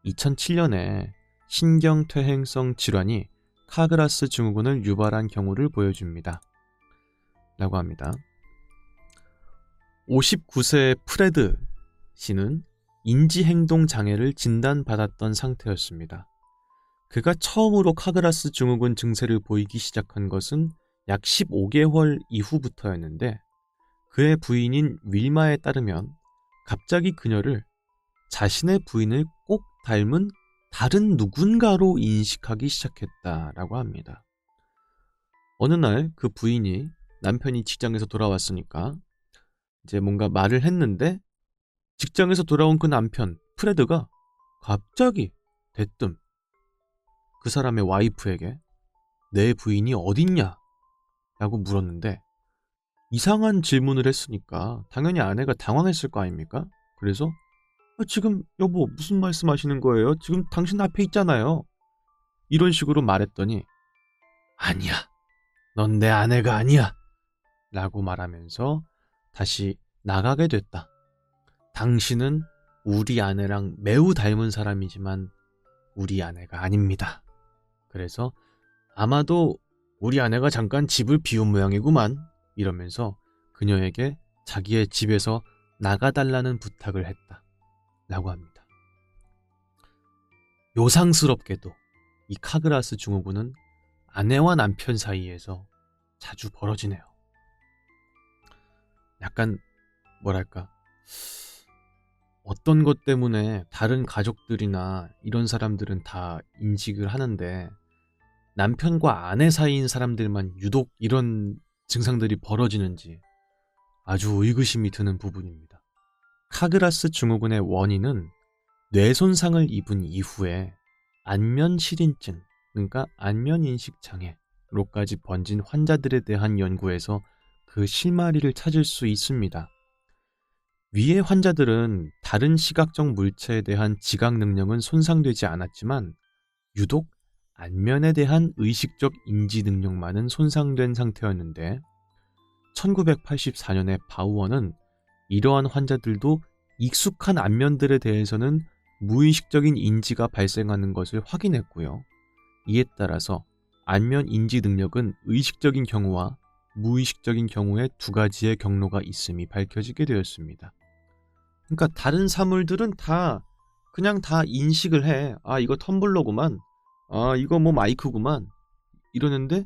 S1: 2007년에 신경퇴행성 질환이 카그라스 증후군을 유발한 경우를 보여줍니다. 라고 합니다. 59세의 프레드 씨는 인지행동 장애를 진단받았던 상태였습니다. 그가 처음으로 카그라스 증후군 증세를 보이기 시작한 것은 약 15개월 이후부터였는데 그의 부인인 윌마에 따르면 갑자기 그녀를 자신의 부인을 꼭 닮은 다른 누군가로 인식하기 시작했다라고 합니다. 어느 날 그 부인이 남편이 직장에서 돌아왔으니까 이제 뭔가 말을 했는데 직장에서 돌아온 그 남편 프레드가 갑자기 대뜸 그 사람의 와이프에게 내 부인이 어딨냐 라고 물었는데 이상한 질문을 했으니까 당연히 아내가 당황했을 거 아닙니까? 그래서 지금 여보 무슨 말씀하시는 거예요? 지금 당신 앞에 있잖아요. 이런 식으로 말했더니 아니야. 넌 내 아내가 아니야. 라고 말하면서 다시 나가게 됐다. 당신은 우리 아내랑 매우 닮은 사람이지만 우리 아내가 아닙니다. 그래서 아마도 우리 아내가 잠깐 집을 비운 모양이구만. 이러면서 그녀에게 자기의 집에서 나가달라는 부탁을 했다. 라고 합니다. 요상스럽게도 이 카그라스 증후군은 아내와 남편 사이에서 자주 벌어지네요. 약간 뭐랄까 어떤 것 때문에 다른 가족들이나 이런 사람들은 다 인식을 하는데 남편과 아내 사이인 사람들만 유독 이런 증상들이 벌어지는지 아주 의구심이 드는 부분입니다. 카그라스 증후군의 원인은 뇌 손상을 입은 이후에 안면실인증, 그러니까 안면인식 장애로까지 번진 환자들에 대한 연구에서 그 실마리를 찾을 수 있습니다. 위의 환자들은 다른 시각적 물체에 대한 지각 능력은 손상되지 않았지만 유독 안면에 대한 의식적 인지 능력만은 손상된 상태였는데 1984년에 바우어는 이러한 환자들도 익숙한 안면들에 대해서는 무의식적인 인지가 발생하는 것을 확인했고요. 이에 따라서 안면 인지 능력은 의식적인 경우와 무의식적인 경우에 두 가지의 경로가 있음이 밝혀지게 되었습니다. 그러니까 다른 사물들은 다 그냥 다 인식을 해. 아, 이거 텀블러구만. 아, 이거 뭐 마이크구만. 이러는데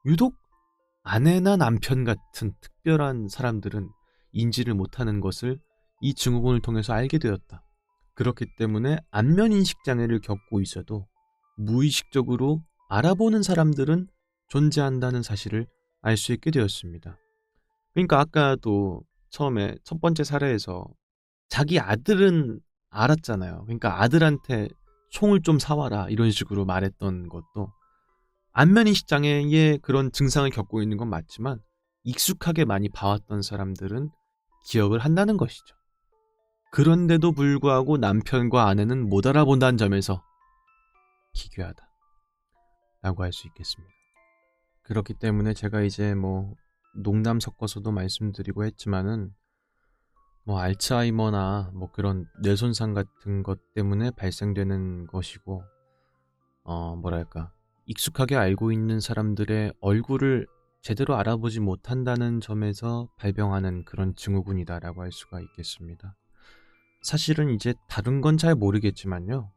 S1: 유독 아내나 남편 같은 특별한 사람들은 인지를 못하는 것을 이 증후군을 통해서 알게 되었다. 그렇기 때문에 안면인식 장애를 겪고 있어도 무의식적으로 알아보는 사람들은 존재한다는 사실을 알 수 있게 되었습니다. 그러니까 아까도 처음에 첫 번째 사례에서 자기 아들은 알았잖아요. 그러니까 아들한테 총을 좀 사와라 이런 식으로 말했던 것도 안면인식 장애의 그런 증상을 겪고 있는 건 맞지만 익숙하게 많이 봐왔던 사람들은 기억을 한다는 것이죠. 그런데도 불구하고 남편과 아내는 못 알아본다는 점에서 기괴하다 라고 할 수 있겠습니다. 그렇기 때문에 제가 이제 뭐 농담 섞어서도 말씀드리고 했지만은 뭐 알츠하이머나 뭐 그런 뇌손상 같은 것 때문에 발생되는 것이고 뭐랄까 익숙하게 알고 있는 사람들의 얼굴을 제대로 알아보지 못한다는 점에서 발병하는 그런 증후군이다라고 할 수가 있겠습니다. 사실은 이제 다른 건 잘 모르겠지만요.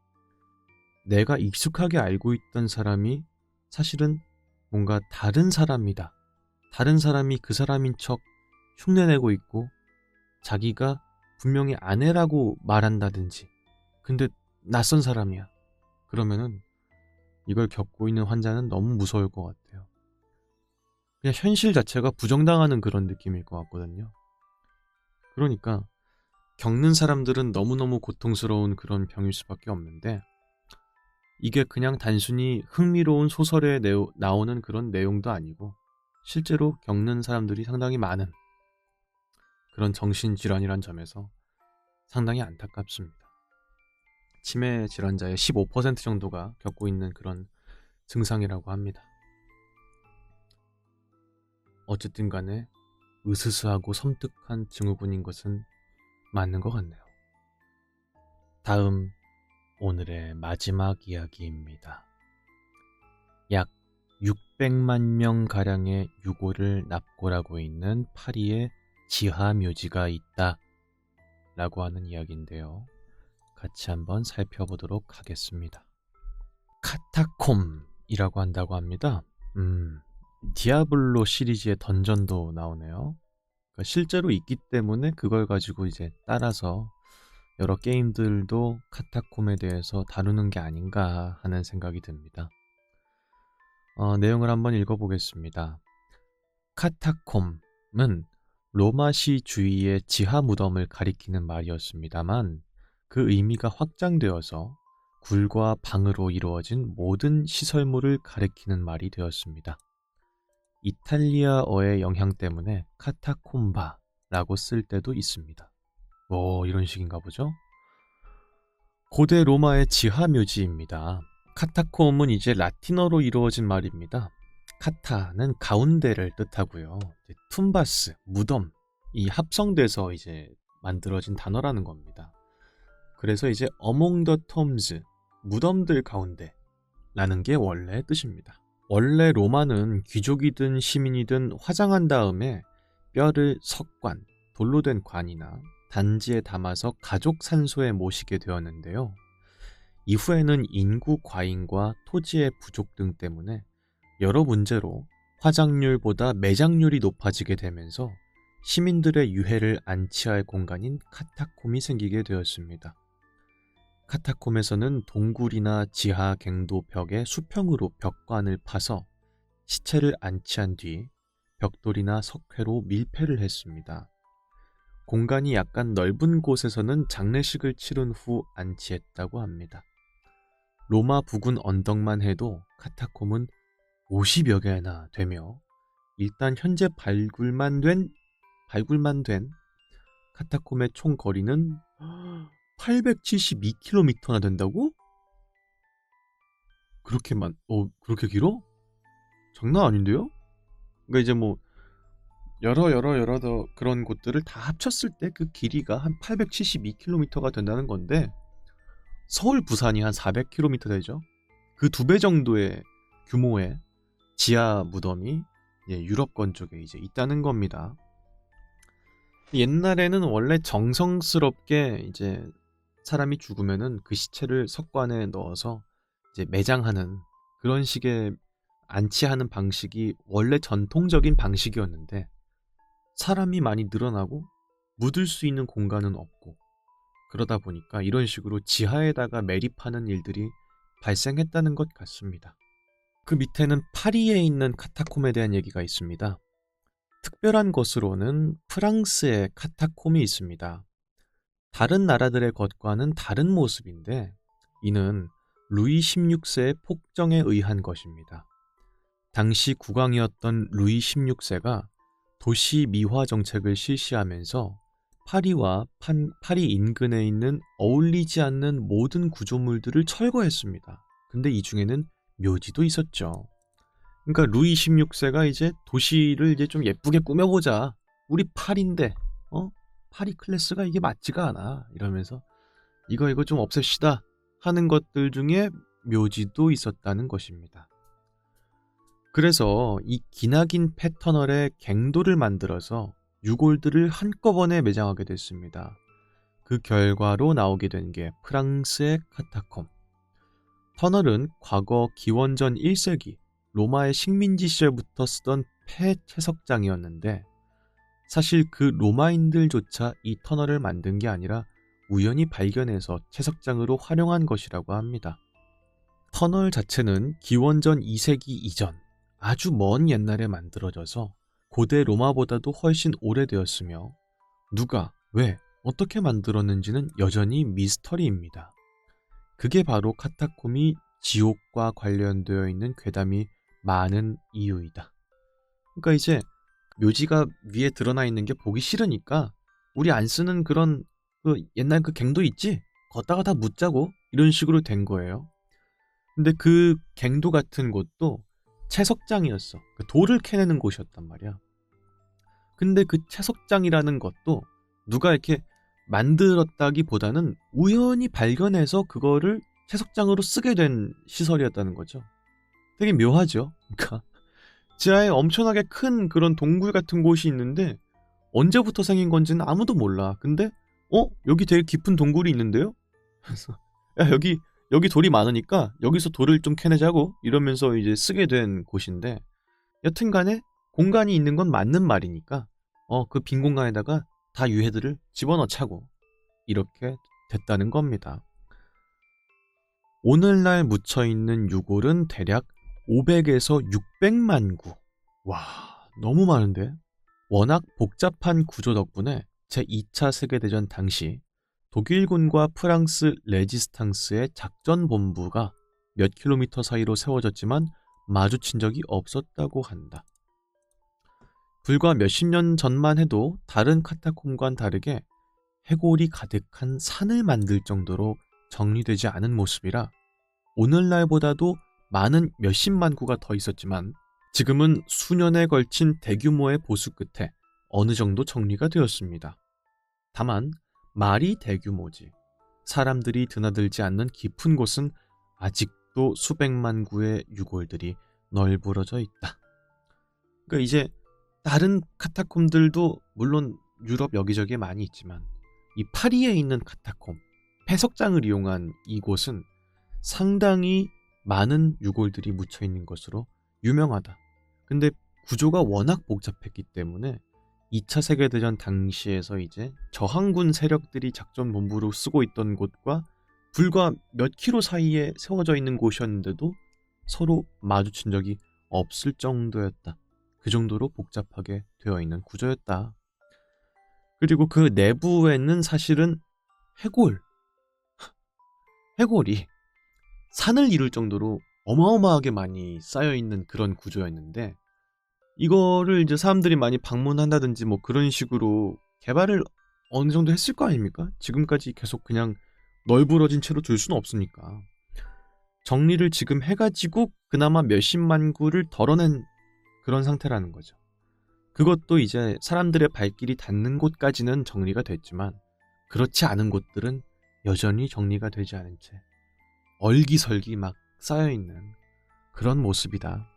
S1: 내가 익숙하게 알고 있던 사람이 사실은 뭔가 다른 사람이다. 다른 사람이 그 사람인 척 흉내내고 있고 자기가 분명히 아내라고 말한다든지 근데 낯선 사람이야. 그러면은 이걸 겪고 있는 환자는 너무 무서울 것 같아요. 그냥 현실 자체가 부정당하는 그런 느낌일 것 같거든요. 그러니까 겪는 사람들은 너무너무 고통스러운 그런 병일 수밖에 없는데 이게 그냥 단순히 흥미로운 소설에 나오는 그런 내용도 아니고 실제로 겪는 사람들이 상당히 많은 그런 정신질환이란 점에서 상당히 안타깝습니다. 치매 질환자의 15% 정도가 겪고 있는 그런 증상이라고 합니다. 어쨌든 간에 으스스하고 섬뜩한 증후군인 것은 맞는 것 같네요. 다음 오늘의 마지막 이야기입니다. 약 600만 명가량의 유골을 납골하고 있는 파리에 지하묘지가 있다 라고 하는 이야기인데요. 같이 한번 살펴보도록 하겠습니다. 카타콤이라고 한다고 합니다. 디아블로 시리즈의 던전도 나오네요. 그러니까 실제로 있기 때문에 그걸 가지고 이제 따라서 여러 게임들도 카타콤에 대해서 다루는 게 아닌가 하는 생각이 듭니다. 내용을 한번 읽어보겠습니다. 카타콤은 로마시 주위의 지하 무덤을 가리키는 말이었습니다만 그 의미가 확장되어서 굴과 방으로 이루어진 모든 시설물을 가리키는 말이 되었습니다. 이탈리아어의 영향 때문에 카타콤바라고 쓸 때도 있습니다. 이런 식인가 보죠? 고대 로마의 지하 묘지입니다. 카타콤은 이제 라틴어로 이루어진 말입니다. 카타는 가운데를 뜻하고요. 툼바스, 무덤, 이 합성돼서 이제 만들어진 단어라는 겁니다. 그래서 이제 among the tombs, 무덤들 가운데라는 게 원래 뜻입니다. 원래 로마는 귀족이든 시민이든 화장한 다음에 뼈를 석관, 돌로 된 관이나 단지에 담아서 가족 산소에 모시게 되었는데요. 이후에는 인구 과잉과 토지의 부족 등 때문에 여러 문제로 화장률보다 매장률이 높아지게 되면서 시민들의 유해를 안치할 공간인 카타콤이 생기게 되었습니다. 카타콤에서는 동굴이나 지하 갱도 벽에 수평으로 벽관을 파서 시체를 안치한 뒤 벽돌이나 석회로 밀폐를 했습니다. 공간이 약간 넓은 곳에서는 장례식을 치른 후 안치했다고 합니다. 로마 부근 언덕만 해도 카타콤은 50여 개나 되며 일단 현재 발굴만 된 카타콤의 총 거리는 872km나 된다고? 그렇게 길어? 장난 아닌데요? 그러니까 이제 뭐 여러 더 그런 곳들을 다 합쳤을 때 그 길이가 한 872km가 된다는 건데 서울 부산이 한 400km 되죠. 그 2배 정도의 규모의 지하 무덤이 유럽권 쪽에 이제 있다는 겁니다. 옛날에는 원래 정성스럽게 이제 사람이 죽으면은 그 시체를 석관에 넣어서 이제 매장하는 그런 식의 안치하는 방식이 원래 전통적인 방식이었는데 사람이 많이 늘어나고 묻을 수 있는 공간은 없고 그러다 보니까 이런 식으로 지하에다가 매립하는 일들이 발생했다는 것 같습니다. 그 밑에는 파리에 있는 카타콤에 대한 얘기가 있습니다. 특별한 것으로는 프랑스의 카타콤이 있습니다. 다른 나라들의 것과는 다른 모습인데 이는 루이 16세의 폭정에 의한 것입니다. 당시 국왕이었던 루이 16세가 도시 미화 정책을 실시하면서 파리와 파리 인근에 있는 어울리지 않는 모든 구조물들을 철거했습니다. 근데 이 중에는 묘지도 있었죠. 그러니까 루이 16세가 이제 도시를 이제 좀 예쁘게 꾸며보자. 우리 파리인데, 파리 클래스가 이게 맞지가 않아. 이러면서 이거 좀 없앱시다 하는 것들 중에 묘지도 있었다는 것입니다. 그래서 이 기나긴 패터널의 갱도를 만들어서 유골들을 한꺼번에 매장하게 됐습니다. 그 결과로 나오게 된 게 프랑스의 카타콤. 터널은 과거 기원전 1세기 로마의 식민지 시절부터 쓰던 폐채석장이었는데 사실 그 로마인들조차 이 터널을 만든 게 아니라 우연히 발견해서 채석장으로 활용한 것이라고 합니다. 터널 자체는 기원전 2세기 이전 아주 먼 옛날에 만들어져서 고대 로마보다도 훨씬 오래되었으며 누가, 왜, 어떻게 만들었는지는 여전히 미스터리입니다. 그게 바로 카타콤이 지옥과 관련되어 있는 괴담이 많은 이유이다. 그러니까 이제 묘지가 위에 드러나 있는 게 보기 싫으니까 우리 안 쓰는 그런 그 옛날 그 갱도 있지? 걷다가 다 묻자고 이런 식으로 된 거예요. 근데 그 갱도 같은 곳도 채석장이었어. 그 돌을 캐내는 곳이었단 말이야. 근데 그 채석장이라는 것도 누가 이렇게 만들었다기보다는 우연히 발견해서 그거를 채석장으로 쓰게 된 시설이었다는 거죠. 되게 묘하죠. 그러니까 지하에 엄청나게 큰 그런 동굴 같은 곳이 있는데 언제부터 생긴 건지는 아무도 몰라. 근데 여기 되게 깊은 동굴이 있는데요? 그래서 야, 여기 돌이 많으니까 여기서 돌을 좀 캐내자고 이러면서 이제 쓰게 된 곳인데 여튼간에 공간이 있는 건 맞는 말이니까 그 빈 공간에다가 다 유해들을 집어넣자고 이렇게 됐다는 겁니다. 오늘날 묻혀있는 유골은 대략 500에서 600만 구. 와, 너무 많은데? 워낙 복잡한 구조 덕분에 제2차 세계대전 당시 독일군과 프랑스 레지스탕스의 작전 본부가 몇 킬로미터 사이로 세워졌지만 마주친 적이 없었다고 한다. 불과 몇십 년 전만 해도 다른 카타콤과는 다르게 해골이 가득한 산을 만들 정도로 정리되지 않은 모습이라 오늘날보다도 많은 몇십만 구가 더 있었지만 지금은 수년에 걸친 대규모의 보수 끝에 어느 정도 정리가 되었습니다. 다만 말이 대규모지 사람들이 드나들지 않는 깊은 곳은 아직도 수백만 구의 유골들이 널브러져 있다. 그러니까 이제 다른 카타콤들도 물론 유럽 여기저기에 많이 있지만 이 파리에 있는 카타콤, 폐석장을 이용한 이곳은 상당히 많은 유골들이 묻혀 있는 것으로 유명하다. 근데 구조가 워낙 복잡했기 때문에 2차 세계대전 당시에서 이제 저항군 세력들이 작전 본부로 쓰고 있던 곳과 불과 몇 킬로 사이에 세워져 있는 곳이었는데도 서로 마주친 적이 없을 정도였다. 그 정도로 복잡하게 되어 있는 구조였다. 그리고 그 내부에는 사실은 해골, 해골이 산을 이룰 정도로 어마어마하게 많이 쌓여있는 그런 구조였는데 이거를 이제 사람들이 많이 방문한다든지 뭐 그런 식으로 개발을 어느 정도 했을 거 아닙니까? 지금까지 계속 그냥 널브러진 채로 둘 수는 없으니까. 정리를 지금 해가지고 그나마 몇십만 구를 덜어낸 그런 상태라는 거죠. 그것도 이제 사람들의 발길이 닿는 곳까지는 정리가 됐지만 그렇지 않은 곳들은 여전히 정리가 되지 않은 채 얼기설기 막 쌓여있는 그런 모습이다.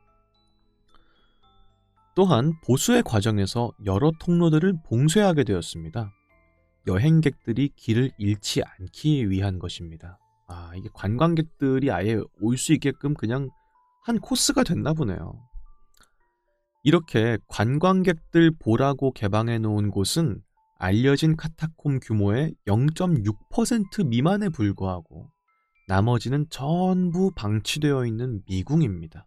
S1: 또한 보수의 과정에서 여러 통로들을 봉쇄하게 되었습니다. 여행객들이 길을 잃지 않기 위한 것입니다. 이게 관광객들이 아예 올 수 있게끔 그냥 한 코스가 됐나 보네요. 이렇게 관광객들 보라고 개방해 놓은 곳은 알려진 카타콤 규모의 0.6% 미만에 불과하고 나머지는 전부 방치되어 있는 미궁입니다.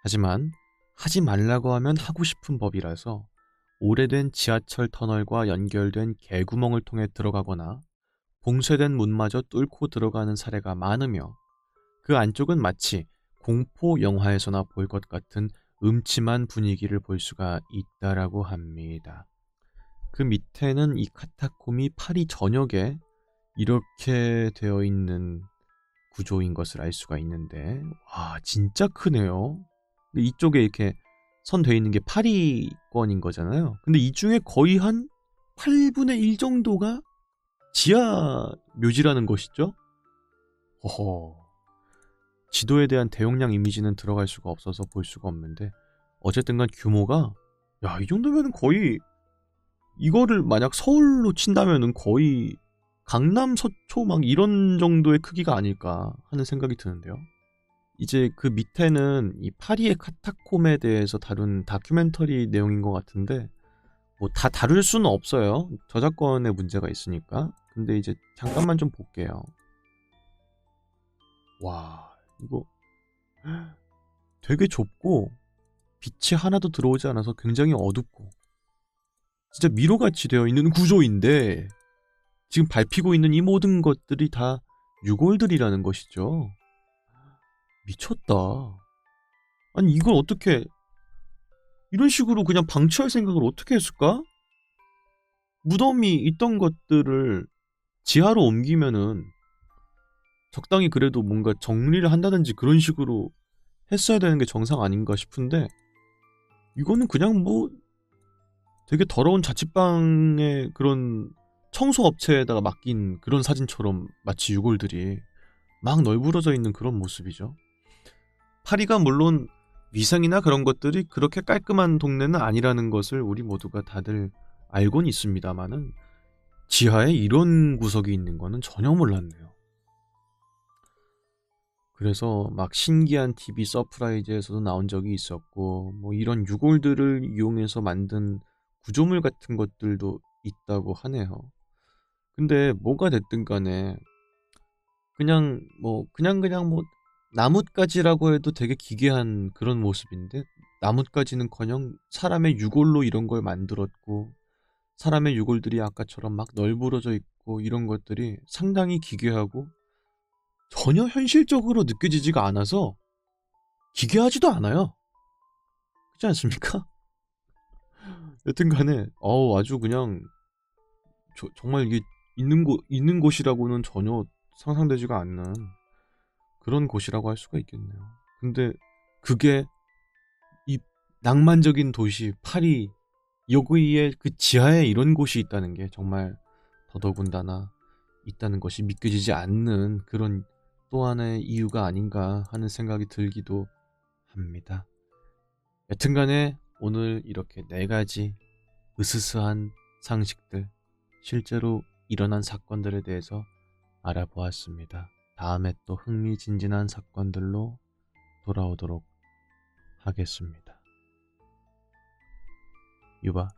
S1: 하지만 하지 말라고 하면 하고 싶은 법이라서 오래된 지하철 터널과 연결된 개구멍을 통해 들어가거나 봉쇄된 문마저 뚫고 들어가는 사례가 많으며 그 안쪽은 마치 공포 영화에서나 볼 것 같은 음침한 분위기를 볼 수가 있다라고 합니다. 그 밑에는 이 카타콤이 파리 전역에 이렇게 되어 있는 구조인 것을 알 수가 있는데 와 진짜 크네요. 근데 이쪽에 이렇게 선되어 있는 게 파리권인 거잖아요. 근데 이 중에 거의 한 8분의 1 정도가 지하 묘지라는 것이죠. 허허. 지도에 대한 대용량 이미지는 들어갈 수가 없어서 볼 수가 없는데 어쨌든간 규모가 이 정도면 거의 이거를 만약 서울로 친다면은 거의 강남 서초 막 이런 정도의 크기가 아닐까 하는 생각이 드는데요. 이제 그 밑에는 이 파리의 카타콤에 대해서 다룬 다큐멘터리 내용인 것 같은데 뭐 다 다룰 수는 없어요. 저작권의 문제가 있으니까. 근데 이제 잠깐만 좀 볼게요. 와 이거 되게 좁고 빛이 하나도 들어오지 않아서 굉장히 어둡고 진짜 미로같이 되어 있는 구조인데 지금 밟히고 있는 이 모든 것들이 다 유골들이라는 것이죠. 미쳤다. 아니 이걸 어떻게 이런 식으로 그냥 방치할 생각을 어떻게 했을까? 무덤이 있던 것들을 지하로 옮기면은 적당히 그래도 뭔가 정리를 한다든지 그런 식으로 했어야 되는 게 정상 아닌가 싶은데 이거는 그냥 뭐 되게 더러운 자취방의 그런 청소업체에다가 맡긴 그런 사진처럼 마치 유골들이 막 널브러져 있는 그런 모습이죠. 파리가 물론 위생이나 그런 것들이 그렇게 깔끔한 동네는 아니라는 것을 우리 모두가 다들 알고는 있습니다만은 지하에 이런 구석이 있는 거는 전혀 몰랐네요. 그래서 막 신기한 TV 서프라이즈에서도 나온 적이 있었고 뭐 이런 유골들을 이용해서 만든 구조물 같은 것들도 있다고 하네요. 근데 뭐가 됐든 간에 그냥 뭐 나뭇가지라고 해도 되게 기괴한 그런 모습인데 나뭇가지는커녕 사람의 유골로 이런 걸 만들었고 사람의 유골들이 아까처럼 막 널브러져 있고 이런 것들이 상당히 기괴하고 전혀 현실적으로 느껴지지가 않아서 기괴하지도 않아요. 그렇지 않습니까? 여튼간에 아주 그냥 정말 이게 있는 곳이라고는 전혀 상상되지가 않는 그런 곳이라고 할 수가 있겠네요. 근데 그게 이 낭만적인 도시 파리 여기에 그 지하에 이런 곳이 있다는 게 정말 더더군다나 있다는 것이 믿겨지지 않는 그런 또 하나의 이유가 아닌가 하는 생각이 들기도 합니다. 여튼간에 오늘 이렇게 네 가지 으스스한 상식들, 실제로 일어난 사건들에 대해서 알아보았습니다. 다음에 또 흥미진진한 사건들로 돌아오도록 하겠습니다. 유바